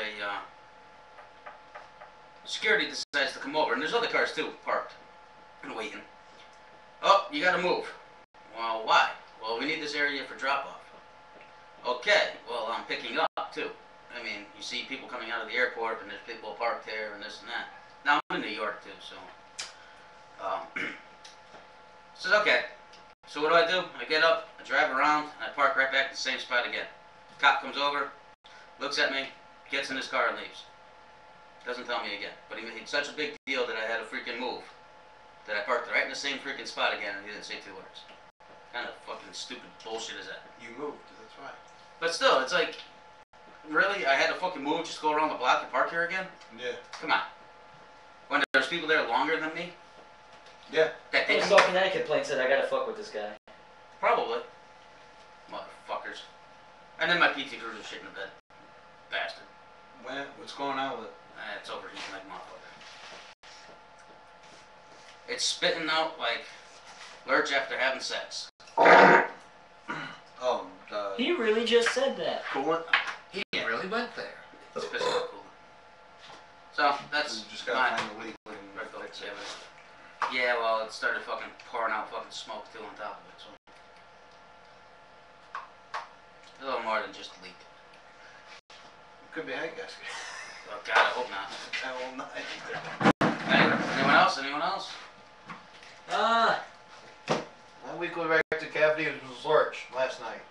security decides to come over. And there's other cars too, parked and waiting. Oh, you gotta move. Well, why? Well, we need this area for drop-off. Okay, well, I'm picking up too. I mean, you see people coming out of the airport, and there's people parked there and this and that. Now, I'm in New York too, so... says, okay. So what do? I get up, I drive around, and I park right back at the same spot again. Cop comes over, looks at me, gets in his car and leaves. Doesn't tell me again. But he made such a big deal that I had to freaking move, that I parked right in the same freaking spot again, and he didn't say 2 words. What kind of fucking stupid bullshit is that? You moved, that's why. But still, it's like, really? I had to fucking move, just go around the block and park here again? Yeah. Come on. When there's people there longer than me? Yeah. That they Some Connecticut plane said I gotta fuck with this guy. Probably. Motherfuckers. And then my PT Cruiser shit in the bed. Bastard. When? What's going on with it? It's overheating like a motherfucker. It's spitting out like Lurch after having sex. Oh, He really just said that. coolant? He really went there. It's pissing out coolant. So, that's Just gotta my... find the leak and fix it. Yeah, well, it started fucking pouring out fucking smoke too on top of it, so... A little more than just a leak. Could be head gasket. Oh god, I hope not. I will not. Anyone else? Anyone else? My weekly reactive cavity was Lurch last night.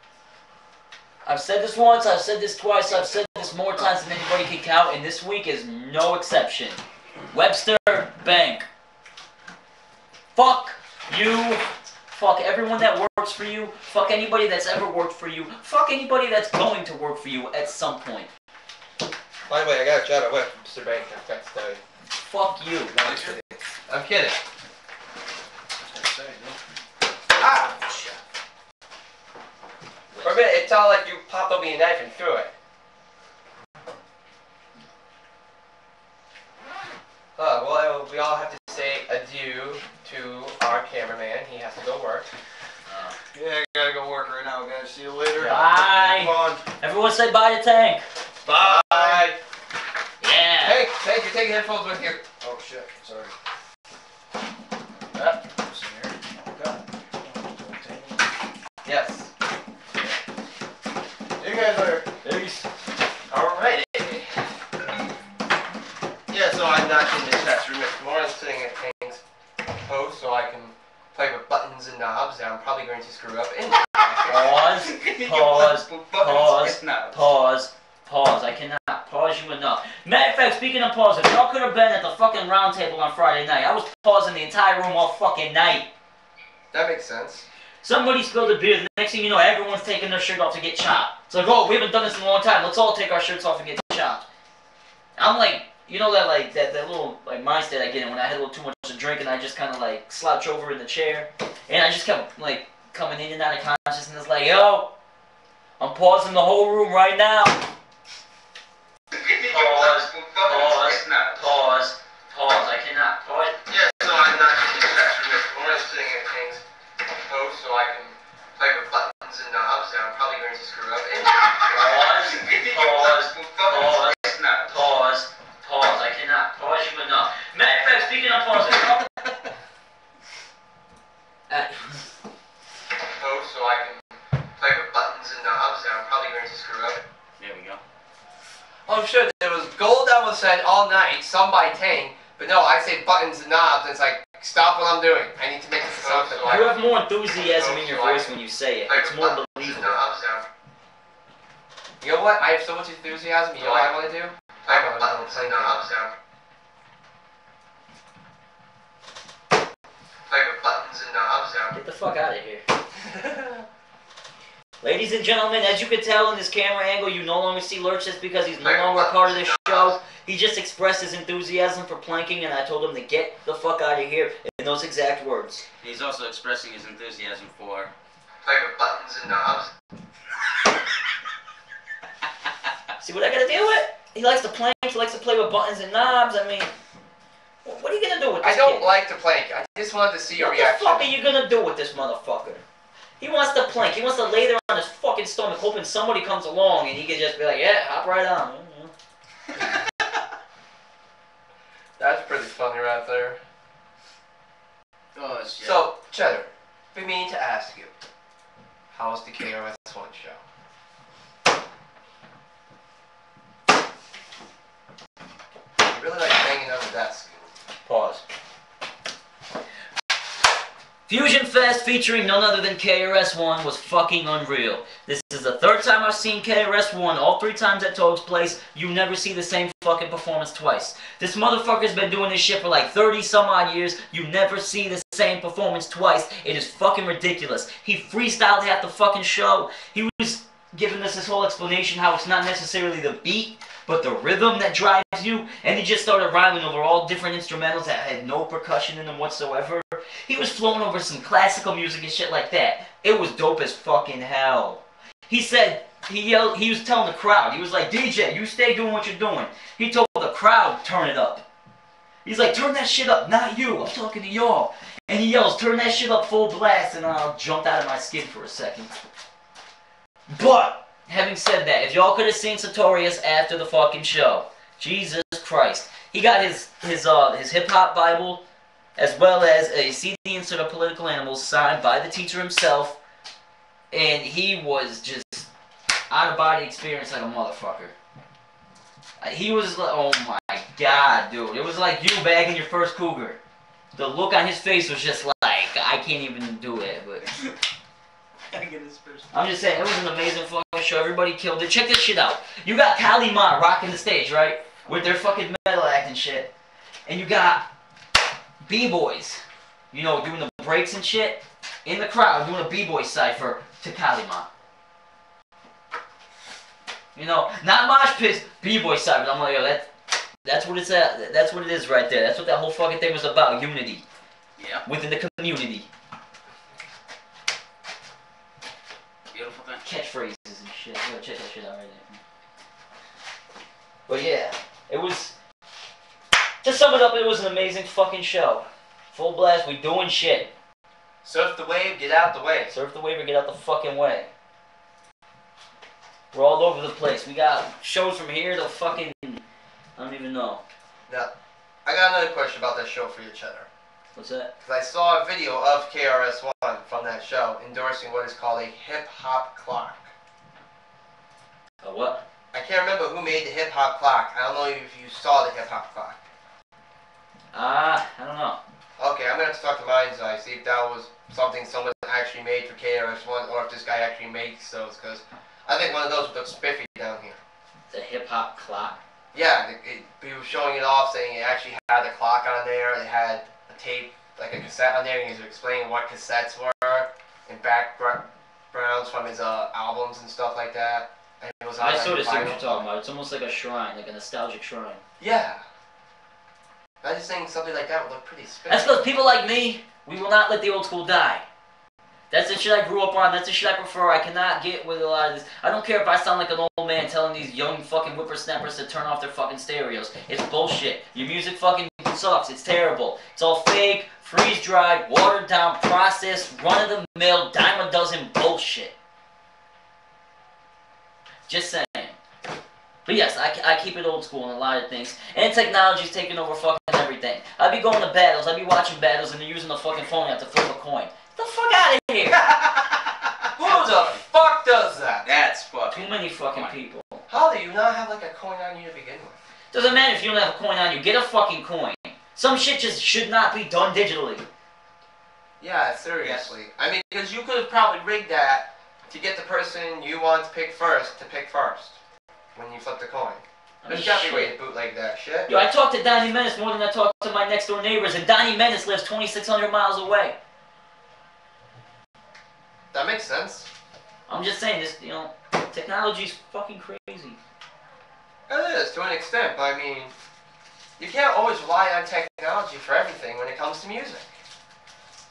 I've said this once, I've said this twice, I've said this more times than anybody can count, and this week is no exception. Webster Bank. Fuck you. Fuck everyone that works for you. Fuck anybody that's ever worked for you. Fuck anybody that's going to work for you at some point. By the way, I got a Cheddar whip from Mr. Bank. I forgot to tell you. Fuck you. I'm kidding. Ah! For a minute, it sounded like you popped open your knife and threw it. Well, we all have to say adieu to our cameraman. He has to go work. Yeah, I gotta go work right now, guys. See you later. Bye. Have fun. Everyone say bye to Tank. Bye. Yeah. Hey, Tank, you're taking headphones with you. Oh shit, sorry. Yes. You guys later. Peace. Alrighty. Yeah, so I'm not in this test room anymore. I'm sitting at Tank's post so I can play with buttons and knobs that I'm probably going to screw up in. Pause. I cannot pause you enough. Matter of fact, speaking of pause, if y'all could have been at the fucking round table on Friday night, I was pausing the entire room all fucking night. That makes sense. Somebody spilled a beer, the next thing you know, everyone's taking their shirt off to get chopped. It's like, oh, we haven't done this in a long time, let's all take our shirts off and get chopped. I'm like, you know that that little like mind state I get in when I had a little too much to drink and I just kind of like slouch over in the chair, and I just kept like coming in and out of consciousness like, yo, I'm pausing the whole room right now. Pause. I cannot pause. Yeah, so I'm not in this test room anymore. I'm sitting at Tank's post so I can play with buttons and knobs that I'm probably going to screw up in. Pause. I cannot pause you enough. Matter of fact, speaking of pause, Post so I can play with buttons and knobs that I'm probably going to screw up. There we go. Oh shit, there was gold that was said all night, some by Tank, but no, I say buttons and knobs, and it's like, stop what I'm doing. I need to make this something. you have more enthusiasm in your voice when you say it. It's more believable. You know what? I have so much enthusiasm. You know what I want to do? I want to play knobs down. Play with buttons and knobs down. Get the fuck out of here. Ladies and gentlemen, as you can tell in this camera angle, you no longer see Lurch just because he's no longer a part of this show. He just expressed his enthusiasm for planking, and I told him to get the fuck out of here in those exact words. He's also expressing his enthusiasm for... Play with buttons and knobs. See what I gotta deal with? He likes to plank, he likes to play with buttons and knobs. I mean, what are you gonna do with this I don't kid? like to plank. I just wanted to see your reaction. What the fuck are you gonna do with this motherfucker? He wants to plank. He wants to lay there on his fucking stomach hoping somebody comes along and he can just be like, yeah, hop right on. That's pretty funny right there. Oh, shit. So, Cheddar, we mean to ask you, how was the KRS-One show? You really like banging on the desk. Pause. Fusion Fest featuring none other than KRS-One was fucking unreal. This is the third time I've seen KRS-One. All 3 times at Toad's place, you never see the same fucking performance twice. This motherfucker's been doing this shit for like 30 some odd years. You never see the same performance twice. It is fucking ridiculous. He freestyled half the fucking show. He was giving us this whole explanation how it's not necessarily the beat, but the rhythm that drives you, and he just started rhyming over all different instrumentals that had no percussion in them whatsoever. He was flowing over some classical music and shit like that. It was dope as fucking hell. He said, he was telling the crowd, he was like, DJ, you stay doing what you're doing. He told the crowd, turn it up. He's like, turn that shit up, not you, I'm talking to y'all. And he yells, turn that shit up full blast, and I jumped out of my skin for a second. But, having said that, if y'all could have seen Sartorius after the fucking show, Jesus Christ. He got his hip-hop Bible, as well as a CD insert of Political Animals signed by the teacher himself, and he was just out-of-body experience like a motherfucker. He was like, oh my god, dude. It was like you bagging your first cougar. The look on his face was just like, I can't even do it, but... I'm just saying, it was an amazing fucking show. Everybody killed it. Check this shit out. You got Kali Ma rocking the stage, right? With their fucking metal act and shit. And you got B-boys, you know, doing the breaks and shit. In the crowd, doing a B-boy cypher to Kali Ma. You know, not mosh pits, B-boy cypher. I'm like, yo, that's what it's at. That's what it is right there. That's what that whole fucking thing was about. Unity. Yeah. Within the community. Beautiful thing. Catchphrases and shit. You gotta check that shit out right there. But yeah, it was... To sum it up, it was an amazing fucking show. Full blast, we doing shit. Surf the wave, get out the way. Surf the wave or get out the fucking way. We're all over the place. We got shows from here to fucking... I don't even know. Now, I got another question about that show for you, Cheddar. What's that? Because I saw a video of KRS-One from that show endorsing what is called a hip-hop clock. A what? I can't remember who made the hip-hop clock. I don't know if you saw the hip-hop clock. I don't know. Okay, I'm going to have to talk to Mind's Eye, see if that was something someone actually made for KRS-One, or if this guy actually makes those, because I think one of those would look spiffy down here. The hip-hop clock? Yeah, he was showing it off, saying it actually had a clock on there, it had a tape, like a cassette on there, and he was explaining what cassettes were, and backgrounds from his albums and stuff like that. And it was on I sort of see what vinyl. you're talking about. It's almost like a shrine, like a nostalgic shrine. Yeah. I just think something like that would look pretty spiffy. That's because people like me, we will not let the old school die. That's the shit I grew up on. That's the shit I prefer. I cannot get with a lot of this. I don't care if I sound like an old man telling these young fucking whippersnappers to turn off their fucking stereos. It's bullshit. Your music fucking sucks. It's terrible. It's all fake, freeze-dried, watered-down, processed, run-of-the-mill, dime-a-dozen bullshit. Just saying. But yes, I keep it old school in a lot of things. And technology's taking over fucking everything. I be going to battles, I be watching battles, and they're using the fucking phone app to flip a coin. Get the fuck out of here! Who the fuck does that? That's fucking... Too many fucking people. How do you not have like a coin on you to begin with? Doesn't matter if you don't have a coin on you, get a fucking coin. Some shit just should not be done digitally. Yeah, seriously. I mean, because you could have probably rigged that to get the person you want to pick first when you flip the coin. There's got to be a way to bootleg that shit. Yo, I talk to Donnie Menace more than I talk to my next door neighbors, and Donnie Menace lives 2,600 miles away. That makes sense. I'm just saying, this, you know, technology's fucking crazy. It is, to an extent, but I mean, you can't always rely on technology for everything when it comes to music.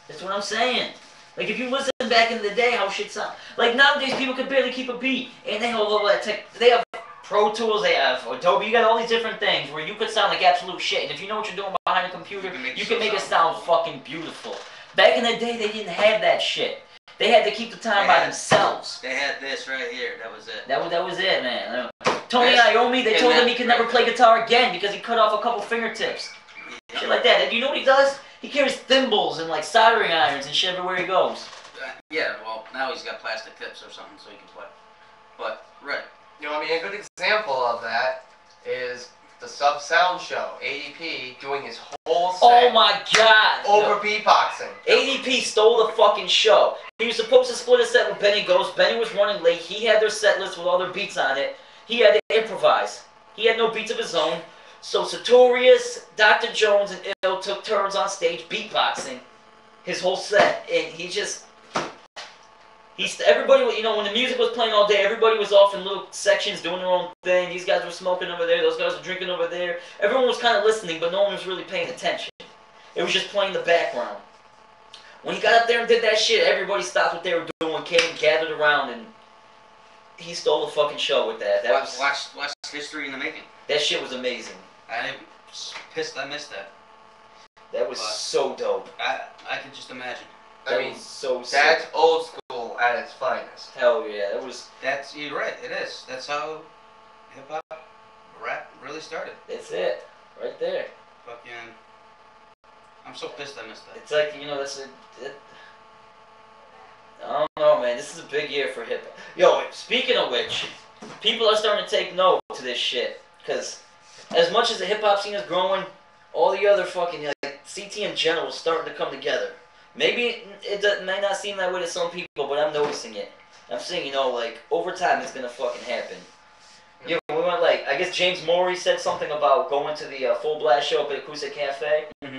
That's what I'm saying. Like, if you listen back in the day, how shit sound. Like, nowadays, people can barely keep a beat. And they have all that tech. They have Pro Tools, they have Adobe. You got all these different things where you could sound like absolute shit. And if you know what you're doing behind a computer, you can make it sound fucking beautiful. Back in the day, they didn't have that shit. They had to keep the time by themselves. They had this right here. That was it. That was it, man. Tony Iommi, they told him he could never play guitar again because he cut off a couple fingertips. Shit like that. And you know what he does? He carries thimbles and like soldering irons and shit everywhere he goes. Yeah, well, now he's got plastic tips or something so he can play. But, right. You know, I mean, a good example of that is the Sub Sound Show. ADP doing his whole set. Oh my god! Over beatboxing. ADP stole the fucking show. He was supposed to split a set with Benny Ghost. Benny was running late. He had their set list with all their beats on it. He had to improvise. He had no beats of his own. So Sartorius, Dr. Jones, and Ill took turns on stage beatboxing his whole set. And he just... everybody, you know, when the music was playing all day, everybody was off in little sections doing their own thing. These guys were smoking over there. Those guys were drinking over there. Everyone was kind of listening, but no one was really paying attention. It was just playing the background. When he got up there and did that shit, everybody stopped what they were doing, came, gathered around, and he stole the fucking show with that. Watch history in the making. That shit was amazing. I'm pissed I missed that. That was so dope. I could just imagine. I mean, so that's sick. old school at its finest. Hell yeah, that was... You're right, it is. That's how hip-hop, rap really started. That's it. Right there. Fucking... I'm so pissed I missed that. It's like, you know, I don't know, man. This is a big year for hip-hop. Yo, speaking of which, people are starting to take note to this shit. Because as much as the hip-hop scene is growing, all the other fucking, like, CT in general is starting to come together. Maybe it may not seem that way to some people, but I'm noticing it. I'm saying, you know, like, over time it's gonna fucking happen. Yeah, we went, like, I guess James Morey said something about going to the Full Blast show up at Acoustic Cafe. Mm-hmm.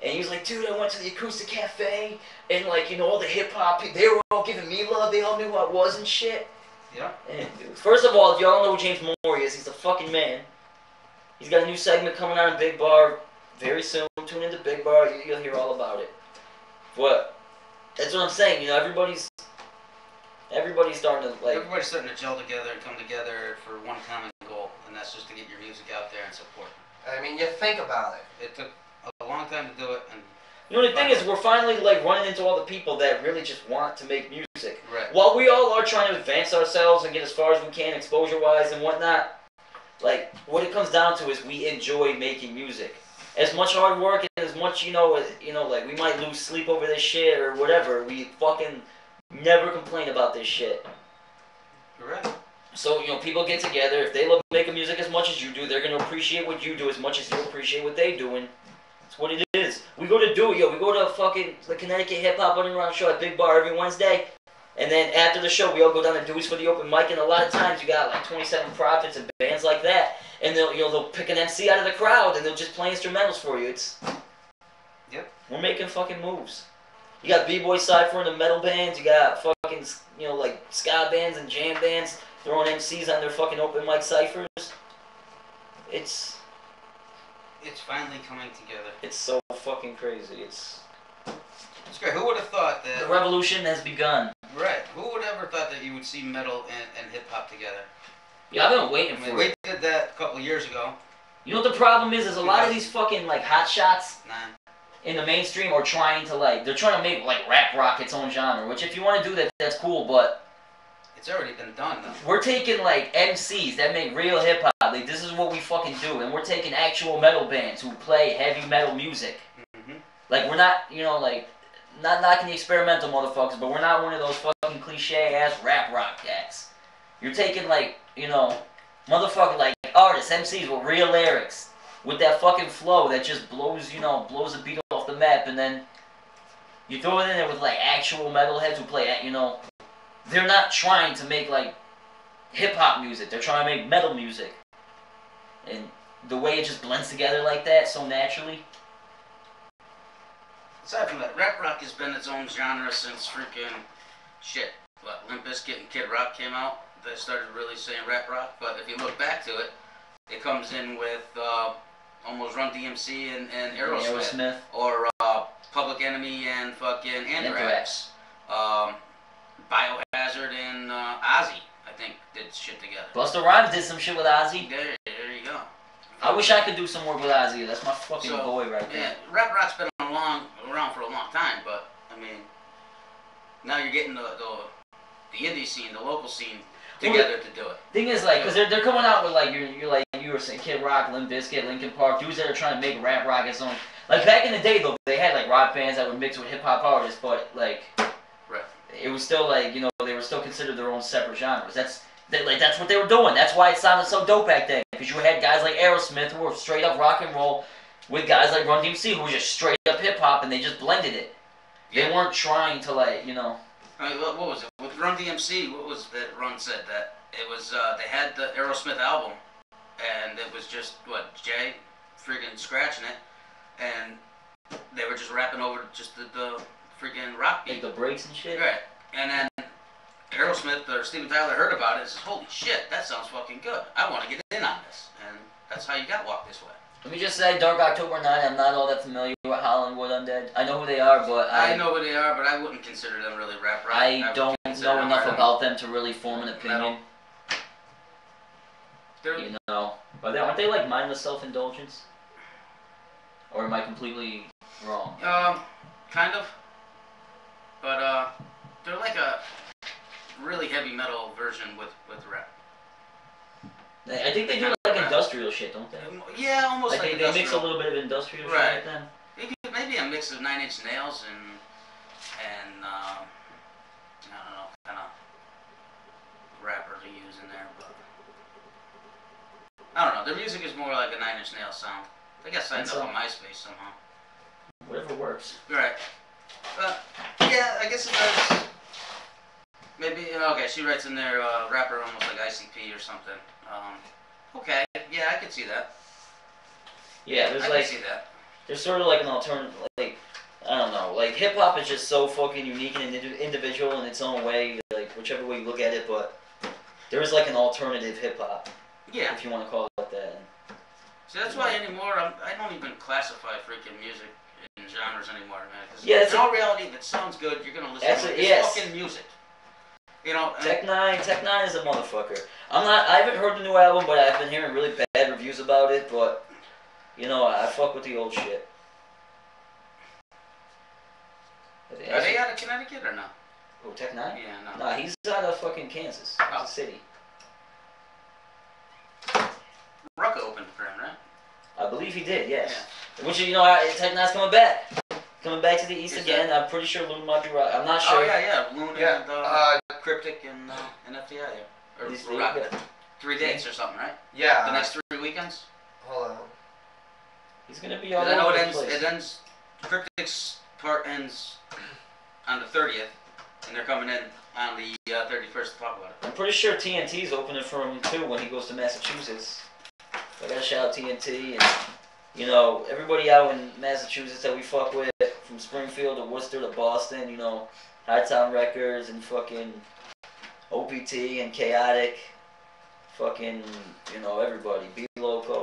And he was like, dude, I went to the Acoustic Cafe, and, like, you know, all the hip-hop people, they were all giving me love, they all knew who I was and shit. Yeah. And, dude, first of all, if y'all don't know who James Morey is, he's a fucking man. He's got a new segment coming out in Big Bar very soon. Tune into Big Bar, you'll hear all about it. But that's what I'm saying, you know, everybody's starting to, like... Everybody's starting to gel together and come together for one common goal, and that's just to get your music out there and support. I mean, you think about it. It took a long time to do it, and... You know, the thing is, we're finally, like, running into all the people that really just want to make music. Right. While we all are trying to advance ourselves and get as far as we can exposure-wise and whatnot, like, what it comes down to is we enjoy making music. As much hard work and as much, you know, like, we might lose sleep over this shit or whatever, we fucking never complain about this shit. Correct. So, you know, people get together, if they love making music as much as you do, they're going to appreciate what you do as much as you appreciate what they do, and it's what it is. We go to we go to fucking the Connecticut Hip Hop Underground show at Big Bar every Wednesday, and then after the show, we all go down to Dewey's for the open mic, and a lot of times you got, like, 27 Prophets and bands like that, and they'll pick an MC out of the crowd, and they'll just play instrumentals for you. Yep. We're making fucking moves. You got B-Boy Cypher and the metal bands, you got fucking, you know, like, ska bands and jam bands throwing MCs on their fucking open mic cyphers. It's finally coming together. It's so fucking crazy. It's great. Who would have thought that... The revolution has begun. Right. Who would ever thought that you would see metal and hip-hop together? Yeah, I've been waiting for it. We did that a couple of years ago. You know what the problem is a lot of these fucking, like, hot shots in the mainstream are trying to, like, they're trying to make, like, rap rock its own genre, which if you want to do that, that's cool, but... It's already been done, though. We're taking, like, MCs that make real hip-hop, like, this is what we fucking do, and we're taking actual metal bands who play heavy metal music. Mm-hmm. Like, we're not, you know, like, not knocking the experimental motherfuckers, but we're not one of those fucking cliche-ass rap rock cats. You're taking, like, you know, motherfucking, like, artists, MCs with real lyrics, with that fucking flow that just blows, you know, blows the beat off the map, and then you throw it in there with, like, actual metalheads who play, you know, they're not trying to make, like, hip-hop music, they're trying to make metal music. And the way it just blends together like that, so naturally. Aside from that, rap rock has been its own genre since freaking shit. What, Limp Bizkit and Kid Rock came out? They started really saying rap rock, but if you look back to it, it comes in with almost Run DMC and Aerosmith. Aerosmith. Or Public Enemy and fucking Anthrax. Biohazard and Ozzy, I think, did shit together. Busta Rhymes did some shit with Ozzy. There you go. I wish I could do some work with Ozzy. That's my fucking boy right there. Yeah, rap rock's been around for a long time, but I mean, now you're getting the indie scene, the local scene together to do it. Thing is, like, because they're coming out with, like, you're like you were saying, Kid Rock, Limp Bizkit, Linkin Park, dudes that are trying to make rap rock its own. Like, back in the day, though, they had, like, rock bands that were mixed with hip-hop artists, but, like, it was still, like, you know, they were still considered their own separate genres. That's what they were doing. That's why it sounded so dope back then, because you had guys like Aerosmith who were straight up rock and roll with guys like Run DMC who were just straight up hip-hop, and they just blended it. They weren't trying to, like, you know... I mean, what was it? With Run DMC, what was that Run said? That it was, they had the Aerosmith album, and it was just, what, Jay freaking scratching it, and they were just rapping over just the freaking rock beat. Like the breaks and shit? Right. And then Aerosmith or Steven Tyler heard about it and says, holy shit, that sounds fucking good. I want to get in on this. And that's how you got Walk This Way. Let me just say, Dark October 9, I'm not all that familiar with Hollywood Undead. I know who they are, but I know who they are, but I wouldn't consider them really rap rock. I don't know enough about them to really form an opinion. You know, but aren't they like mindless self-indulgence? Or am I completely wrong? Kind of. But they're like a really heavy metal version with rap. I think they do like industrial shit, don't they? Yeah, almost like they mix a little bit of industrial shit with them. Maybe a mix of 9 Inch Nails and I don't know, kind of rapper to use in there, but I don't know. Their music is more like a 9 Inch Nails sound. They got signed up on MySpace somehow. Whatever works. Right. Yeah, I guess it does. Maybe, okay, she writes in there, rapper almost like ICP or something. Okay, yeah, I could see that. Yeah, there's I like, can see that. There's sort of like an alternative, like, I don't know, like hip hop is just so fucking unique and individual in its own way, like whichever way you look at it, but there is like an alternative hip hop. Yeah. If you want to call it that. See, that's why anymore, I don't even classify freaking music in genres anymore, man. Cause yeah, in all reality, if it sounds good, you're gonna listen to it. It's fucking music. You know, Tech Nine is a motherfucker. I haven't heard the new album, but I've been hearing really bad reviews about it. But you know, I fuck with the old shit. Are they out of Connecticut or no? Oh, Tech Nine? Yeah, no. Nah, he's out of fucking Kansas. It's a city. Rucka opened for him, right? I believe he did, yes. Yeah. Which, you know, Tech Nine's coming back. Coming back to the East again. I'm pretty sure Loon might be right. I'm not sure. Oh, yeah. Loon and Cryptic and FDI, yeah. Or Rocket. 3 dates or something, right? Yeah. The next 3 weekends? Hold on. He's going to be all over the place. It ends, Cryptic's part ends on the 30th, and they're coming in on the 31st to talk about it. I'm pretty sure TNT's opening for him, too, when he goes to Massachusetts. I gotta shout out TNT and, you know, everybody out in Massachusetts that we fuck with, from Springfield to Worcester to Boston, you know, Hightown Records and fucking OPT and Chaotic, fucking, you know, everybody, Be Loco.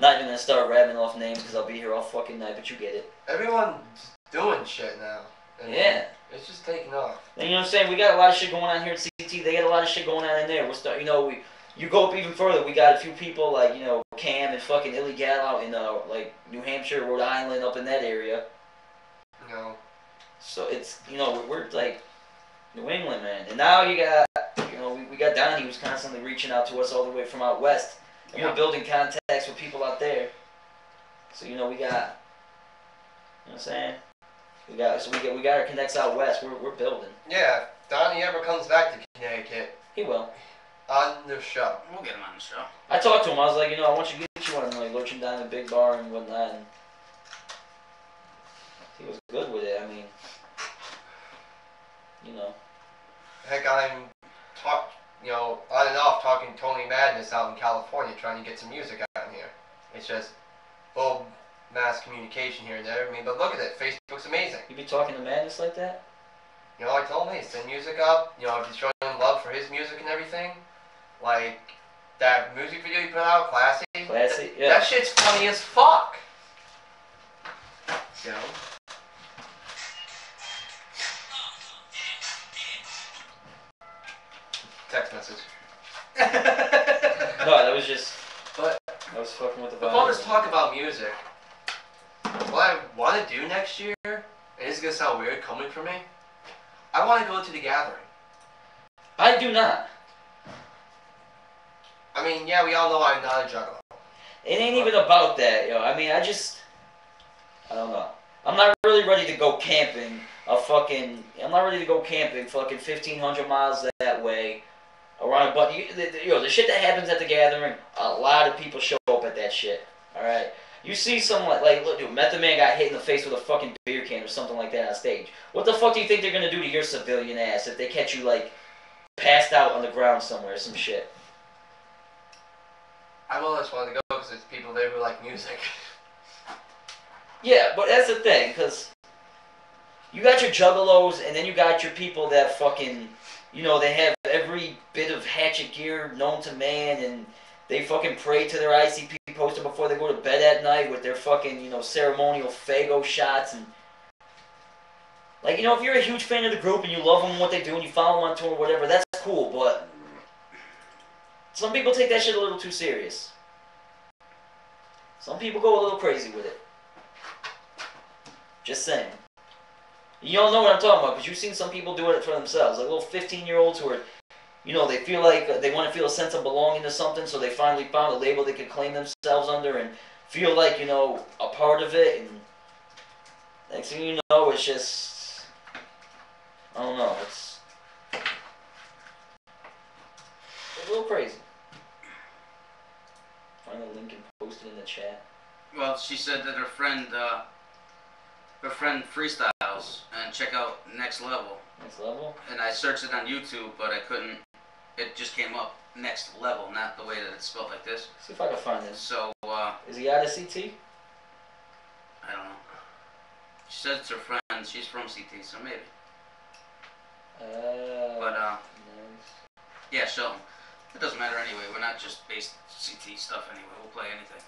Not even gonna start rapping off names because I'll be here all fucking night, but you get it. Everyone's doing shit now. Yeah. It's just taking off. And you know what I'm saying? We got a lot of shit going on here at CT. They got a lot of shit going on in there. You know, you go up even further. We got a few people like, you know, Cam and fucking Illegal out in like New Hampshire, Rhode Island, up in that area. No. So it's, you know, we're like New England, man. And now you got, you know, we got Donnie who's constantly reaching out to us all the way from out west. And we're building contacts with people out there. So, you know, we got, you know what I'm saying? We got our connects out west. We're building. Yeah, if Donnie ever comes back to Connecticut. He will. On the show. We'll get him on the show. I talked to him. I was like, you know, I want you to get you on, like, Lurch down the big bar and whatnot. And he was good with it. I mean, you know. Heck, I'm on and off talking Tony Madness out in California, trying to get some music out here. It's just old mass communication here and there. I mean, but look at it. Facebook's amazing. You be talking to Madness like that? You know, I told him, hey, send music up. You know, if he's showing him love for his music and everything, like, That music video you put out, Classy? Classy, yeah. That shit's funny as fuck. You know? Text message. No, that was just. But I was fucking with the with vibe. all this talk about music, what I want to do next year, and this is gonna sound weird coming from me, I want to go to the gathering. I do not. I mean, yeah, we all know I'm not a juggalo. It ain't even about that, yo. I mean, I don't know. I'm not really ready to go camping. I'm not ready to go camping. Fucking 1,500 miles that way. Around, but the shit that happens at the gathering, a lot of people show up at that shit. All right. You see someone like look, dude, Method Man got hit in the face with a fucking beer can or something like that on stage. What the fuck do you think they're gonna do to your civilian ass if they catch you like passed out on the ground somewhere or some shit? I've always wanted to go because there's people there who like music. Yeah, but that's the thing, because you got your juggalos, and then you got your people that fucking, they have every bit of hatchet gear known to man, and they fucking pray to their ICP poster before they go to bed at night with their fucking, ceremonial Fago shots, and like, if you're a huge fan of the group and you love them and what they do and you follow them on tour or whatever, that's cool, but some people take that shit a little too serious. Some people go a little crazy with it. Just saying. You don't know what I'm talking about because you've seen some people do it for themselves. Like little 15-year-olds who are, they feel like they want to feel a sense of belonging to something, so they finally found a label they could claim themselves under and feel like, a part of it. And next thing you know, it's just, I don't know, it's a little crazy. Find the link and post it in the chat. Well, she said that her friend freestyles, and check out Next Level. Next Level? And I searched it on YouTube, but I couldn't. It just came up Next Level, not the way that it's spelled like this. See if I can find this. So, is he out of CT? I don't know. She said it's her friend. She's from CT, so maybe. But, nice. yeah, Shelton. It doesn't matter anyway. We're not just based CT stuff anyway. We'll play anything.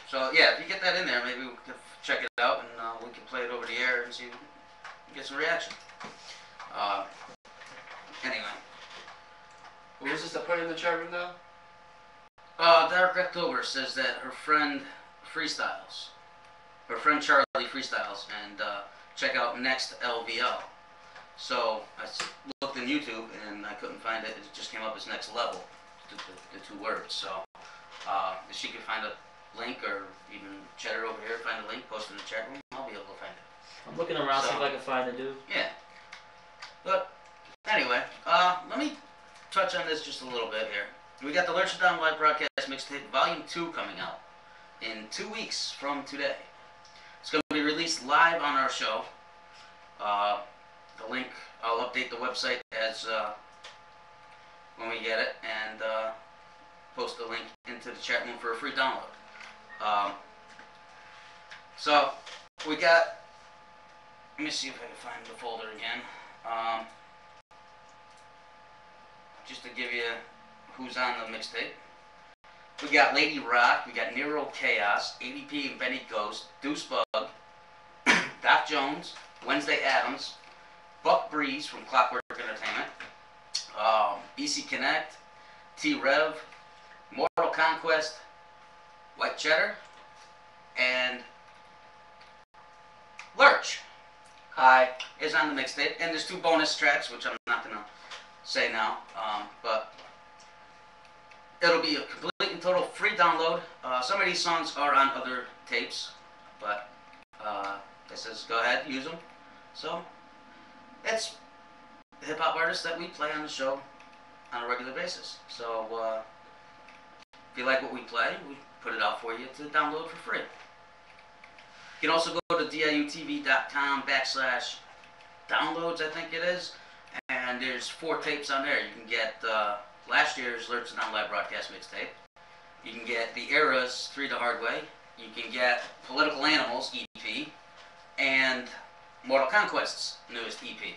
So yeah, if you get that in there, maybe we can check it out and we can play it over the air and see, get some reaction. Anyway. Who was this that put in the chat room now? Dark October says that her friend freestyles. Her friend Charlie freestyles, and check out Next LVL. So I looked in YouTube and I couldn't find it. It just came up as Next Level, the two words. So if she could find a link, or even Cheddar over here, find a link, post it in the chat room, I'll be able to find it. I'm looking around, see if I can find it, dude. Yeah. But anyway, let me touch on this just a little bit here. We got the Lurch Down Live Broadcast Mixtape Volume 2 coming out in 2 weeks from today. It's going to be released live on our show. The link, I'll update the website as when we get it, and post the link into the chat room for a free download. So we got, let me see if I can find the folder again, just to give you who's on the mixtape. We got Lady Rock, we got Nero Chaos, ADP and Benny Ghost, Deuce Bug, Doc Jones, Wednesday Adams, Buck Breeze from Clockwork Entertainment, BC Connect, T-Rev, Mortal Conquest, White Cheddar, and Lurch. Hi. Is on the mixtape, and there's 2 bonus tracks, which I'm not gonna say now, but it'll be a complete and total free download. Some of these songs are on other tapes, but it says go ahead, use them. So it's hip hop artists that we play on the show on a regular basis. So if you like what we play, we put it out for you to download for free. You can also go to diutv.com/downloads, I think it is, and there's 4 tapes on there. You can get last year's Lurch Down Live Broadcast Mixtape. You can get The Era's 3 the Hard Way. You can get Political Animals EP, and Mortal Conquest's newest EP.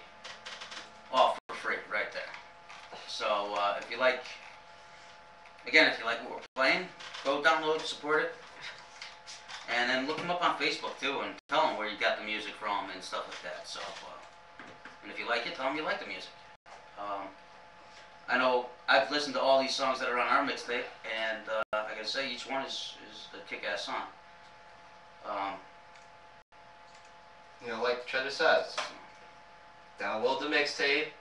All for free, right there. So if you like, again, if you like what we're playing, go download, support it, and then look them up on Facebook too, and tell them where you got the music from and stuff like that. So, and if you like it, tell them you like the music. I know I've listened to all these songs that are on our mixtape, and I gotta say each one is a kick-ass song. You know, like Cheddar says, download the mixtape,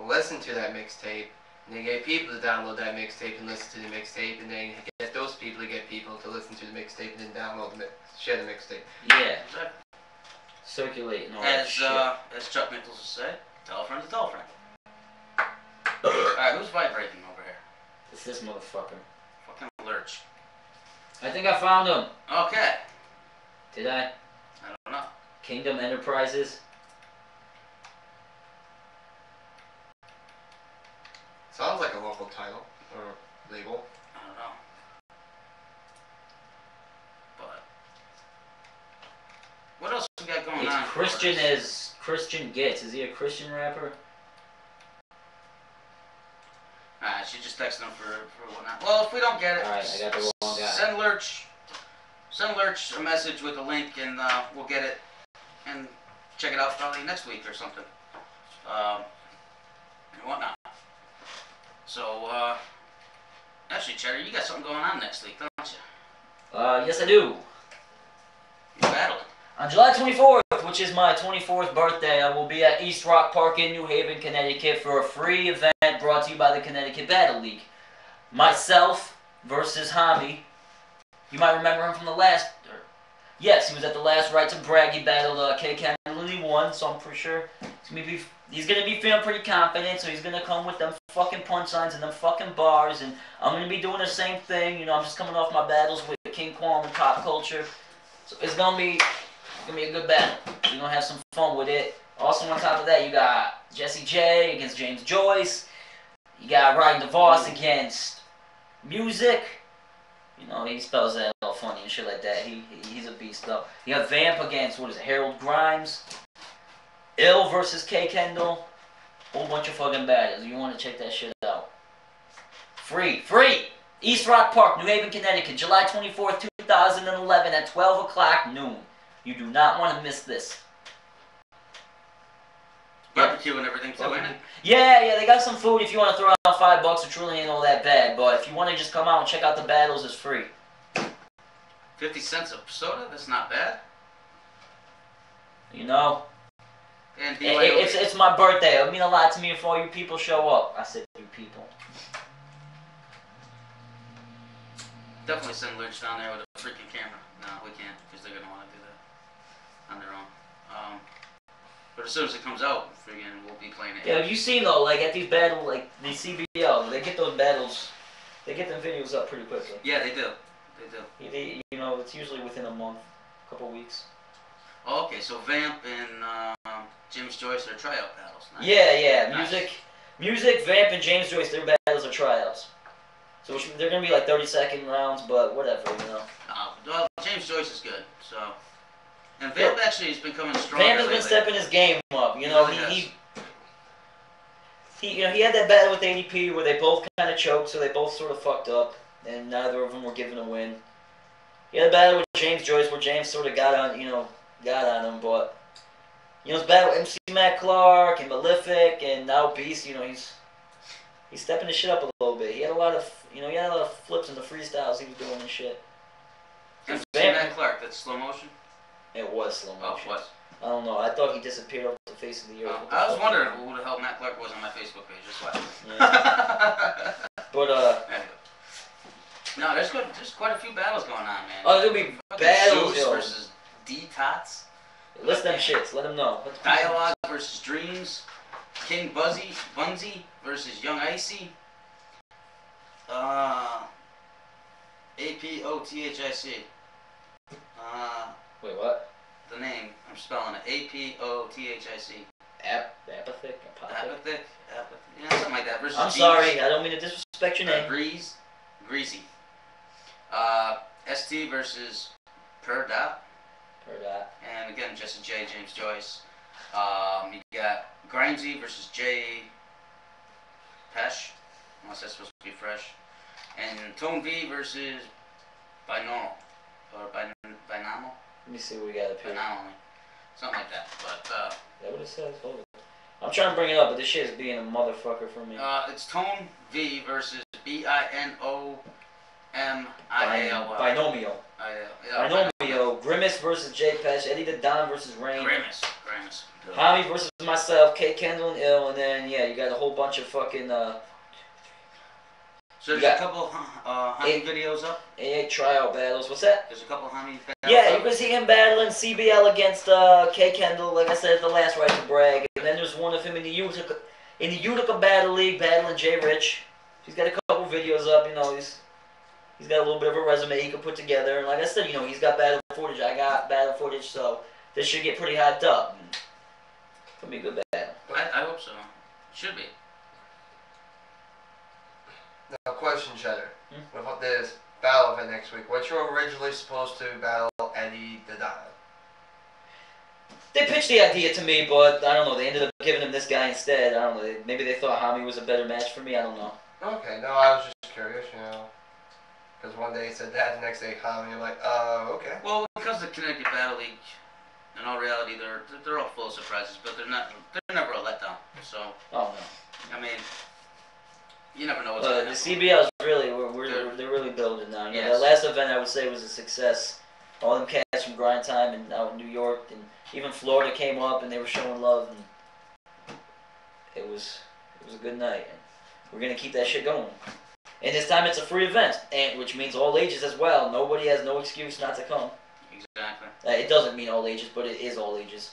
listen to that mixtape, and then get people to download that mixtape and listen to the mixtape, and then get those people to get people to listen to the mixtape, and then download the share the mixtape. Yeah. Circulate and all that shit. As Chuck Nichols would say, tell a friend to tell a friend. Alright, who's vibrating over here? It's this motherfucker. Fucking Lurch. I think I found him. Okay. Did I? I don't know. Kingdom Enterprises. Sounds like a local title or label. I don't know. But what else we got going on? It's Christian as Christian gets. Is he a Christian rapper? Alright, she just texted him for whatnot. Well, if we don't get it, Alright, I got the wrong guy. Send Lurch a message with a link, and we'll get it and check it out probably next week or something. And whatnot. So, actually, Cheddar, you got something going on next week, don't you? Yes I do. You're battling. On July 24th, which is my 24th birthday, I will be at East Rock Park in New Haven, Connecticut for a free event brought to you by the Connecticut Battle League. Myself versus Hami. You might remember him from the last... Yes, he was at the last Right to Brag. He battled K. Cannon, he won, so I'm pretty sure he's going to be feeling pretty confident, so he's going to come with them fucking punchlines and them fucking bars, and I'm going to be doing the same thing. You know, I'm just coming off my battles with King Kwame and Pop Culture. So it's going to be a good battle. We're going to have some fun with it. Also, on top of that, you got Jesse J against James Joyce. You got Ryan DeVos against Music. You know, he spells that all funny and shit like that. He's a beast, though. You have Vamp against, what is it, Harold Grimes. Ill versus K. Kendall. Whole bunch of fucking battles. You want to check that shit out. Free. East Rock Park, New Haven, Connecticut, July 24th, 2011 at 12 o'clock noon. You do not want to miss this. Barbecue and everything too, ain't it? Yeah, they got some food if you want to throw out $5. It truly ain't all that bad. But if you want to just come out and check out the battles, it's free. 50 cents a soda? That's not bad. You know? And it's my birthday. It'll mean a lot to me if all you people show up. I said you people. Definitely send Lurch down there with a freaking camera. No, we can't, because they're going to want to do that on their own. But as soon as it comes out, friggin' we'll be playing it. Yeah, have you seen though, like at these battles, like these CBL, they get those battles, they get them videos up pretty quickly. Yeah, they do. You know, it's usually within a month, a couple weeks. Oh, okay, so Vamp and James Joyce are tryout battles. Nice. Yeah. Nice. Music, Vamp, and James Joyce, their battles are tryouts. So they're gonna be like 30-second rounds, but whatever, you know. Well, James Joyce is good, so. And Vamp actually has been coming stronger. Vamp has been stepping his game up. You know, he had that battle with ADP where they both kind of choked, so they both sort of fucked up, and neither of them were given a win. He had a battle with James Joyce where James sort of got on him, but his battle with MC Matt Clark and Malefic and now Beast. You know, he's stepping his shit up a little bit. He had a lot of flips in the freestyles he was doing and shit. MC Matt Clark, that's slow motion. It was slow motion. Oh, it was. I don't know. I thought he disappeared off the face of the earth. I was wondering who the hell Matt Clark was on my Facebook page. That's why. Yeah. But no, there's quite a few battles going on, man. Oh, there'll be battles versus D-Tots. List them shits. Let them know. Dialogue versus Dreams. King Bunzy versus Young Icy. APOTHIC. Wait, what? The name. I'm spelling it. APOTHIC. Apathic? Apathic? Yeah, something like that. Versus I'm sorry. I don't mean to disrespect your name. Greasy. ST versus Per Dot. And again, Jesse J, James Joyce. You got Grimesy versus J Pesh, unless that's supposed to be fresh. And Tone V versus Binaural. Or Binaural? Let me see what we got up here. Binaural. Something like that. But, Is that what it says? Hold it. I'm trying to bring it up, but this shit is being a motherfucker for me. It's Tone V versus Binomial. Binomial. Binomial. Grimace versus J Pesh. Eddie the Don versus Rain. Grimace. Hami versus myself. K Kendall and Ill. And then, yeah, you got a whole bunch of fucking, So there's a couple Hami videos up? 8 tryout battles. What's that? There's a couple Hami battles Yeah, up? you can see him battling CBL against K Kendall, like I said, the last right to brag. And then there's one of him in the Utica Battle League battling Jay Rich. He's got a couple videos up, you know, he's got a little bit of a resume he can put together. And like I said, you know, he's got battle footage, I got battle footage, so this should get pretty hyped up. Could be a good battle. I hope so. Should be. Now, question, Cheddar. With this battle event next week, what you were originally supposed to battle Eddie the Don? They pitched the idea to me, but I don't know. They ended up giving him this guy instead. I don't know. Maybe they thought Hami was a better match for me. I don't know. Okay, no, I was just curious, you know. Because one day he said that, the next day Hami, I'm like, okay. Well, because the Connecticut Battle League, in all reality, they're all full of surprises, but they're never a letdown. So. Oh no. I mean, you never know what's going to happen. The CBL is really, they're really building now. Yeah, the last event I would say was a success. All them cats from Grind Time and out in New York and even Florida came up and they were showing love and it was a good night. And we're gonna keep that shit going. And this time it's a free event, and which means all ages as well. Nobody has no excuse not to come. Exactly. It doesn't mean all ages, but it is all ages.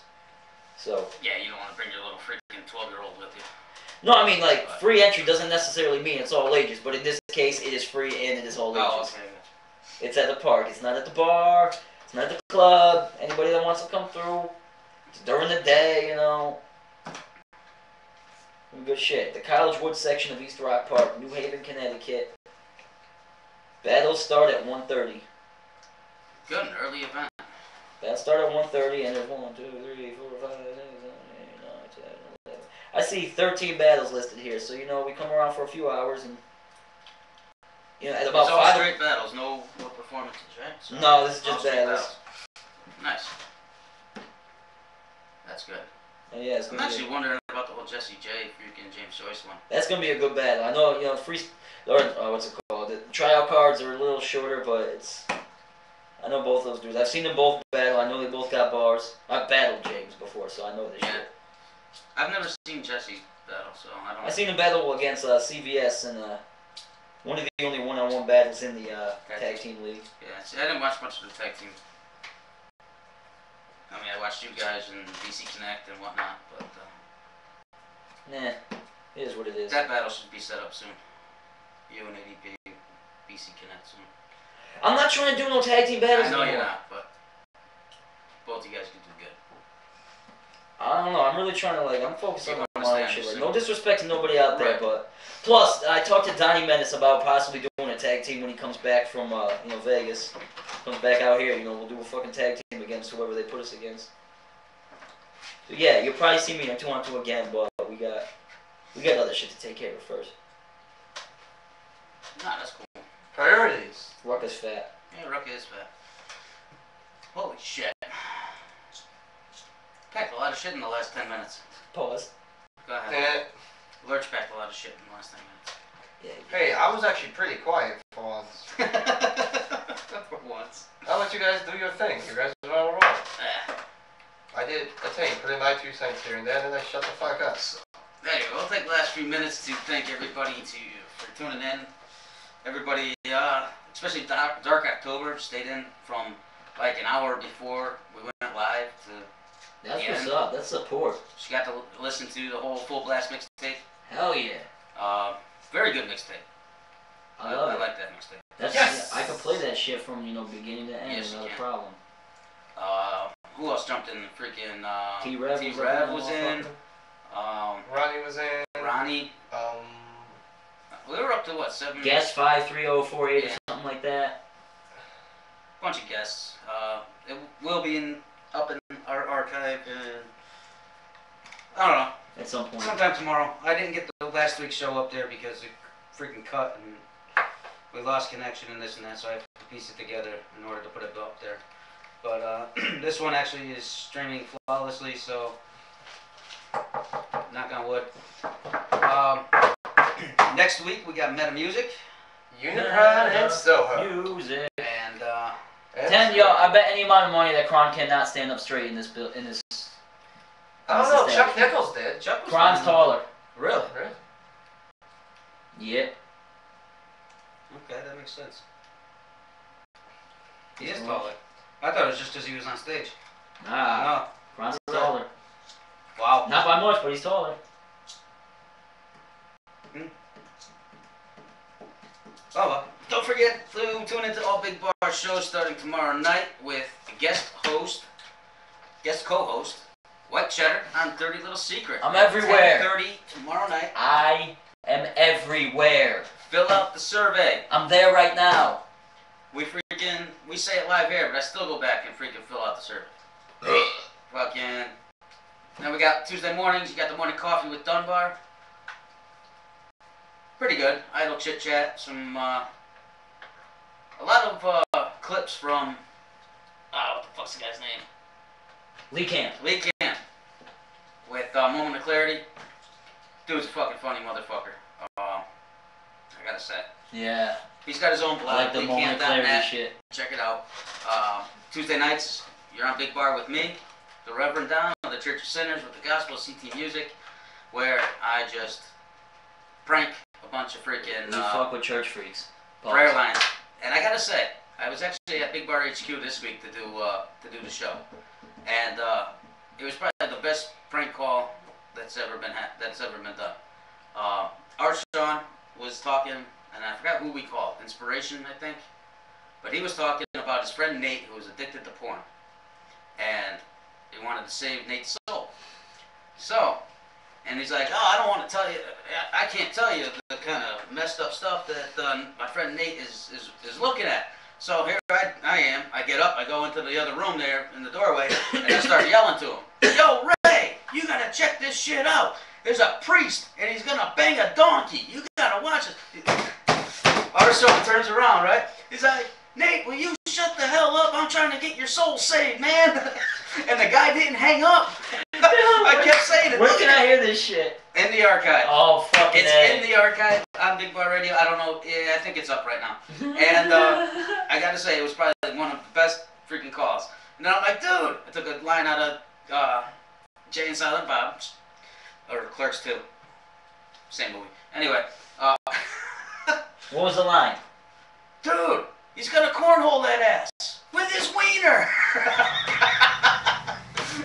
So. Yeah, you don't want to bring your little freaking 12-year-old with you. No, I mean, like, free entry doesn't necessarily mean it's all ages, but in this case, it is free and it is all ages. Oh, okay. It's at the park. It's not at the bar. It's not at the club. Anybody that wants to come through. It's during the day, you know. Good shit. The College Woods section of East Rock Park, New Haven, Connecticut. Battles start at 1:30. Good, an early event. Battles start at 1:30, and there's 1, 2, 3, 4, 5, 6, 7, 8, 9, 10, 11. I see 13 battles listed here, so you know we come around for a few hours and you know at about it's all 5. straight battles, no performances, right? So No, this is just battles. Nice. That's good. Yeah, it's I'm gonna actually wondering about the whole Jesse J. freaking James Joyce one. That's gonna be a good battle. I know, you know, what's it called? The tryout cards are a little shorter, but it's. I know both those dudes. I've seen them both battle. I know they both got bars. I've battled James before, so I know this shit. I've never seen Jesse battle, so I don't. I seen him battle against CVS and one of the only one-on-one battles in the tag team league. Yeah, see, I didn't watch much of the tag team. I mean, I watched you guys and BC Connect and whatnot, but. Nah, it is what it is. That battle should be set up soon. You and ADP, BC Connect soon. I'm not trying to do no tag team battles I know anymore. you're not, but both you guys can do good. I don't know. I'm really trying to I'm focusing on my own shit. understand. No disrespect to nobody out there, but plus I talked to Donnie Menace about possibly doing a tag team when he comes back from Vegas. Comes back out here, you know, we'll do a fucking tag team against whoever they put us against. So yeah, you'll probably see me in a 2-on-2 again, but we got other shit to take care of first. Nah, that's cool. Priorities. Ruck is fat. Yeah, Ruck is fat. Holy shit. Packed a lot of shit in the last 10 minutes. Pause. Go ahead. Lurch packed a lot of shit in the last 10 minutes. Yeah. Hey, I was actually pretty quiet for once. For once. I'll let you guys do your thing. You guys are on a roll. I did put in my 2 cents here and there, and then I shut the fuck up. So, there you go. We'll take the last few minutes to thank everybody for tuning in. Everybody, especially Dark October, stayed in from like an hour before we went live to That's the what's end. up. That's support. She got to listen to the whole Full Blast mixtape. Hell yeah. Very good mixtape. I love it. I like that mixtape. That's, yes! I can play that shit from, beginning to end, Yes, not a you can. problem. Who else jumped in? Freaking T-Rev was in. Ronnie was in. Ronnie. We were up to what, 7? Guest 53048 or something like that. Bunch of guests. It will be up in our archive. I don't know. at some point. Sometime tomorrow. I didn't get the last week's show up there because it freaking cut and we lost connection and this and that, so I have to piece it together in order to put it up there. But this one actually is streaming flawlessly, so knock on wood. Next week we got Meta Music. Unicron and Soho. Music. And I bet any amount of money that Kron cannot stand up straight in this in this. I don't know. Chuck Nichols did. Chuck was Kron's fine. taller. Really? Really? Yep. Okay, that makes sense. He is taller. I thought it was just because he was on stage. Nah. Kron's taller. Wow. Not by much, but he's taller. Oh well. Don't forget to tune into All Big Bar shows starting tomorrow night with guest co-host, White Cheddar on 30 Little Secret. I'm everywhere. 10:30 tomorrow night. I am everywhere. Fill out the survey. I'm there right now. We say it live here, but I still go back and freaking fill out the survey. Fucking. Then we got Tuesday mornings. You got the morning coffee with Dunbar. Pretty good. Idle chit chat. Some a lot of clips from what the fuck's the guy's name? Lee Camp. Lee Camp. With Moment of Clarity. Dude's a fucking funny motherfucker. I gotta say. Yeah. He's got his own blog. I like the Moment of Clarity shit. Check it out. Tuesday nights, you're on Big Bar with me, the Reverend Don of the Church of Sinners with the Gospel CT Music, where I just prank a bunch of freaking You fuck with church freaks. prayer lines. And I gotta say, I was actually at Big Bar HQ this week to do the show, and it was probably the best prank call that's ever been done. Arshawn was talking, and I forgot who we called, Inspiration, I think. But he was talking about his friend Nate, who was addicted to porn. And he wanted to save Nate's soul. So, and he's like, oh, I don't want to tell you, I can't tell you the kind of messed up stuff that my friend Nate is looking at. So here I am, I get up, I go into the other room there in the doorway, and I start yelling to him, yo, Ray, you gotta check this shit out. There's a priest, and he's gonna bang a donkey. You gotta watch it. Arso turns around, right? He's like, Nate, will you shut the hell up? I'm trying to get your soul saved, man. And the guy didn't hang up. I kept saying it. Where can I hear this shit? In the archive. Oh, fucking It's in the archive on Big Bar Radio. I don't know. Yeah, I think it's up right now. And I gotta say, it was probably one of the best freaking calls. And then I'm like, dude, I took a line out of Jay and Silent Bob. Or Clerks 2. Same movie. Anyway. What was the line? Dude, he's gonna cornhole that ass with his wiener.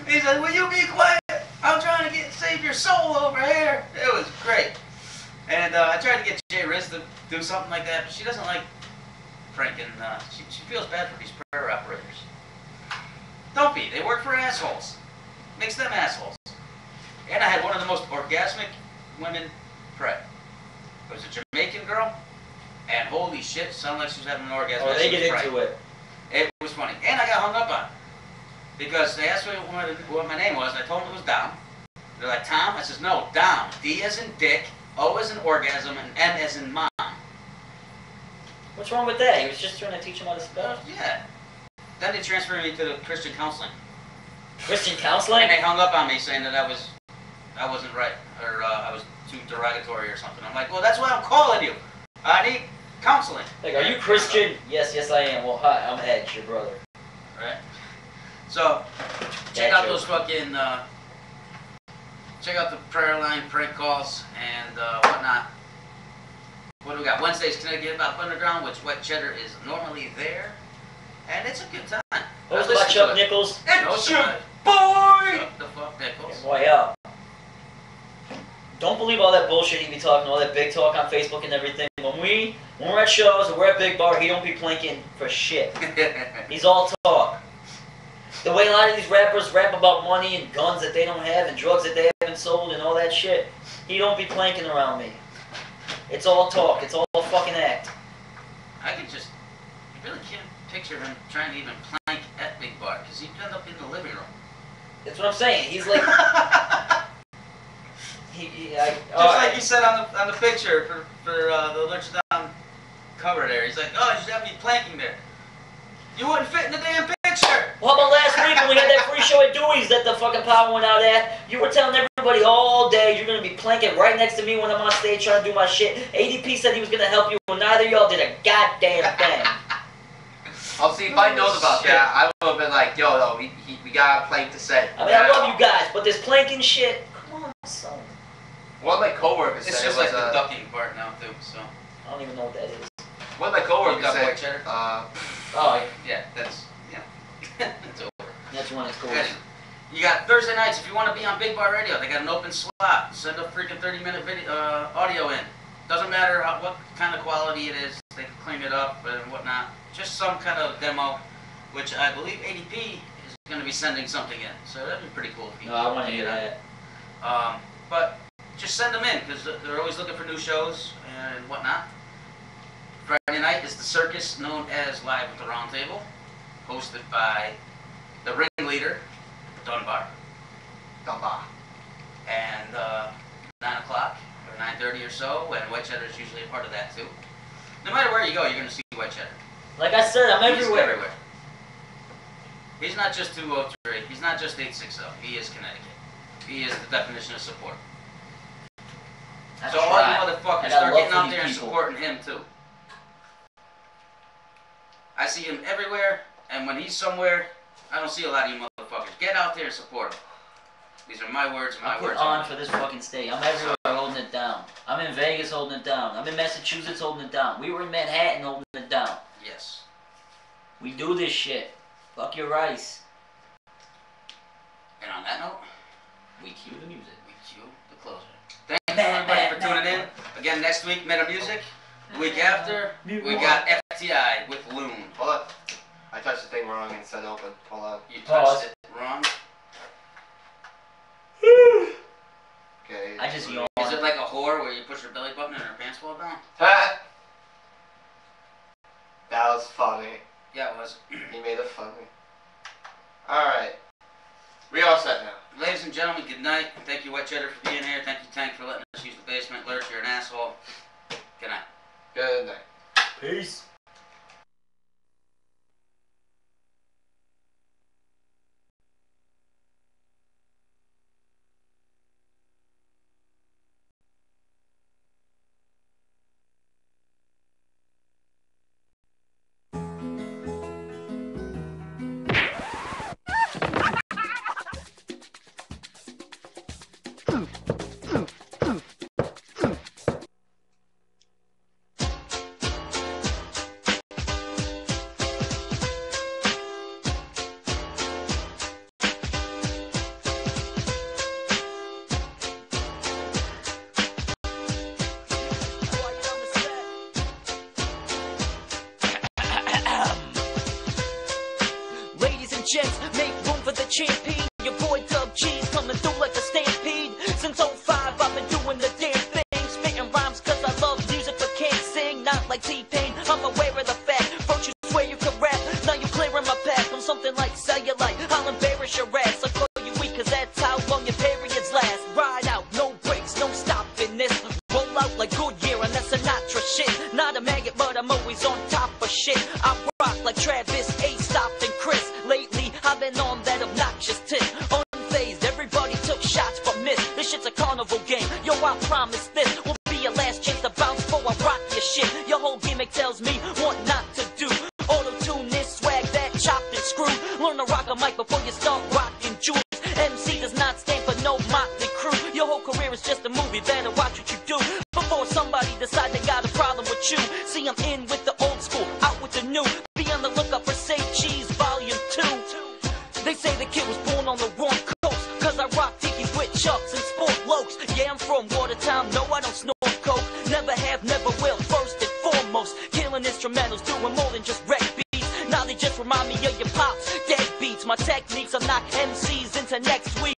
He said, will you be quiet? I'm trying to save your soul over here. It was great. And I tried to get Jay Riz to do something like that, but she doesn't like pranking. She feels bad for these prayer operators. Don't be. They work for assholes. Makes them assholes. And I had one of the most orgasmic women pray. It was a Jamaican girl, and holy shit, sounded like she was having an orgasm. Oh, they get into it. It was funny. And I got hung up on it. Because they asked me what my name was, and I told them it was Dom. They're like, Tom? I says, no, Dom. D as in dick, O as in orgasm, and M as in mom. What's wrong with that? He was just trying to teach him how to spell. Yeah. Then they transferred me to the Christian counseling. Christian counseling? And they hung up on me saying that I wasn't right, or I was too derogatory or something. I'm like, well, that's why I'm calling you. I need counseling. Like, are you Christian? Yes, I am. Well, hi, I'm Edge, your brother. Right? So, check out those fucking, check out the prayer line, prank calls, and whatnot. What do we got? Wednesdays, Connecticut About Underground, which White Cheddar is normally there. And it's a good time. What was about Chuck Nichols? It's your boy! Chuck the fuck Nichols. Boy, yeah. Don't believe all that bullshit he be talking, all that big talk on Facebook and everything. When we're at shows or we're at Big Bar, he don't be planking for shit. He's all talk. The way a lot of these rappers rap about money and guns that they don't have and drugs that they haven't sold and all that shit, he don't be planking around me. It's all talk. It's all fucking act. I really can't picture him trying to even plank at Big Bar, because he'd end up in the living room. That's what I'm saying. He's like... Just like you said on the picture for the Lurch Down cover there. He's like, oh, you should have me planking there. You wouldn't fit in the damn picture. Well, how about last week when we had that free show at Dewey's that the fucking power went out at? You were telling everybody all day you're gonna be planking right next to me when I'm on stage trying to do my shit. ADP said he was gonna help you, and neither of y'all did a goddamn thing. I'll see if I knows about that. I would have been like, yo, we got a plank to say. I mean, I love you guys, but this planking shit, come on, son. One of my coworkers it's said just it was like the ducking part now too. So I don't even know what that is. One of my coworkers got said, white cheddar? Oh, yeah, that's it's over. That's when it's cool. You got Thursday nights if you want to be on Big Bar Radio. They got an open slot. Send a freaking 30-minute video audio in. Doesn't matter what kind of quality it is. They can clean it up and whatnot. Just some kind of demo, which I believe ADP is going to be sending something in. So that'd be pretty cool. If you No, I want to hear that. But just send them in because they're always looking for new shows and whatnot. Friday night is the circus known as Live at the Round Table, hosted by the ringleader, Dunbar. And 9 o'clock or 9:30 or so, and White Cheddar is usually a part of that too. No matter where you go, you're going to see White Cheddar. Like I said, I'm everywhere. Everywhere. He's not just 203. He's not just 860. He is Connecticut. He is the definition of support. So all you motherfuckers start getting out there and supporting him too. I see him everywhere, and when he's somewhere, I don't see a lot of you motherfuckers. Get out there and support him. These are my words, my words. I'm on for this fucking state. I'm everywhere holding it down. I'm in Vegas holding it down. I'm in Massachusetts holding it down. We were in Manhattan holding it down. Yes. We do this shit. Fuck your rice. And on that note, we cue the music. We cue the closer. Thank you everybody for tuning in. Again, next week, Meta Music. The week after, we got FTI with Loon. Hold on. I touched the thing wrong and said open. Hold on. You touched it wrong? Okay. I just yawned. Is it like a whore where you push her belly button and her pants fall down? Ha! That was funny. Yeah, it was. He made it funny. Alright. We all set now. Ladies and gentlemen, good night. Thank you, White Cheddar, for being here. Thank you, Tank, for letting us use the basement. Lurch, you're an asshole. Good night. Good night. Peace. Gents, make room for the champion. Your boy Dub G's coming through like a stampede. Since 05, I've been doing the damn thing. Spitting rhymes cause I love music but can't sing. Not like T-Pain, I'm aware of the fact. First you swear you could rap, now you clearing my path. I'm something like cellulite, I'll embarrass your ass. I'll call you weak cause that's how long your periods last. Ride out, no breaks, no stopping this. Roll out like Goodyear and that's Sinatra shit. Not a maggot but I'm always on top of shit. I rock like Travis, A-Stop and Chris. Lately, I've been on that obnoxious tip. Unfazed, everybody took shots but missed. This shit's a carnival game. Yo, I promise this will be your last chance to bounce before I rock your shit. Your whole gimmick tells me what not to do. Auto-tune this, swag that, chopped and screwed. Learn to rock a mic before you start rocking jewels. MC does not stand for no motley crew. Your whole career is just a movie, better watch what you do before somebody decide they got a problem with you. See, I'm in with the old school, out with the new. Be on the lookout for Say Cheese Volume 2. They say the kid was born on the wrong coast, cause I rock tikis with chucks and sport lokes. Yeah, I'm from Watertown, no I don't snort coke. Never have, never will, first and foremost. Killing instrumentals, doing more than just wreck beats. Now they just remind me of your pops, dead beats. My techniques will knock MCs into next week.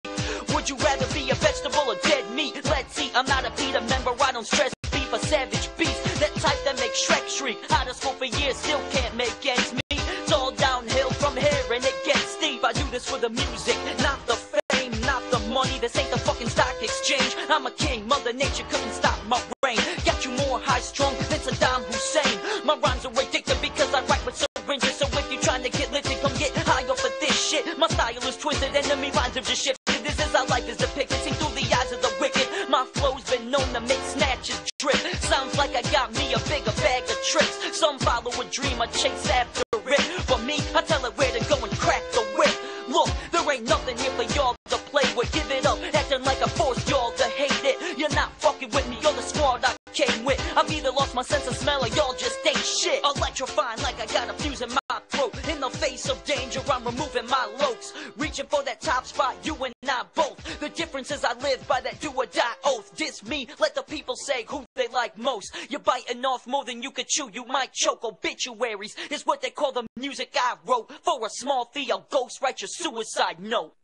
Would you rather be a vegetable or dead meat? Let's see, I'm not a PETA member, I don't stress beef, a savage beast. That type that makes Shrek shriek. Out of school for years, still can't make ends meet. It's all downhill from here and it gets steep. I do this for the music, not the fame, not the money. This ain't the fucking stock exchange. I'm a king, Mother Nature couldn't stop my reign. Got you more high-strung than Saddam Hussein. My rhymes are addictive because I write with syringes. So if you're trying to get lifted, come get high off of this shit. My style is twisted, enemy rhymes have just shifted. This is how life is depicted, seen through the eyes of the wicked. My flow's been known to make snatches drip. Sounds like I got me a bigger bag of tricks. Some follow a dream, I chase after it. But me, I tell it where to go and crack the whip. Look, there ain't nothing here for y'all to play with. Give it up, acting like I forced y'all to hate it. You're not fucking with me, you're the squad I came with. I've either lost my sense of smell or y'all just ain't shit. Electrifying like I got a fuse in my throat. In the face of danger, I'm removing my lokes. Reaching for that top spot, you and I both. The difference is I live by that do or die oath. Diss me, let the people say who they like most. You're biting off more than you could chew, you might choke. Obituaries is what they call the music I wrote. For a small fee, I'll ghostwrite your suicide note.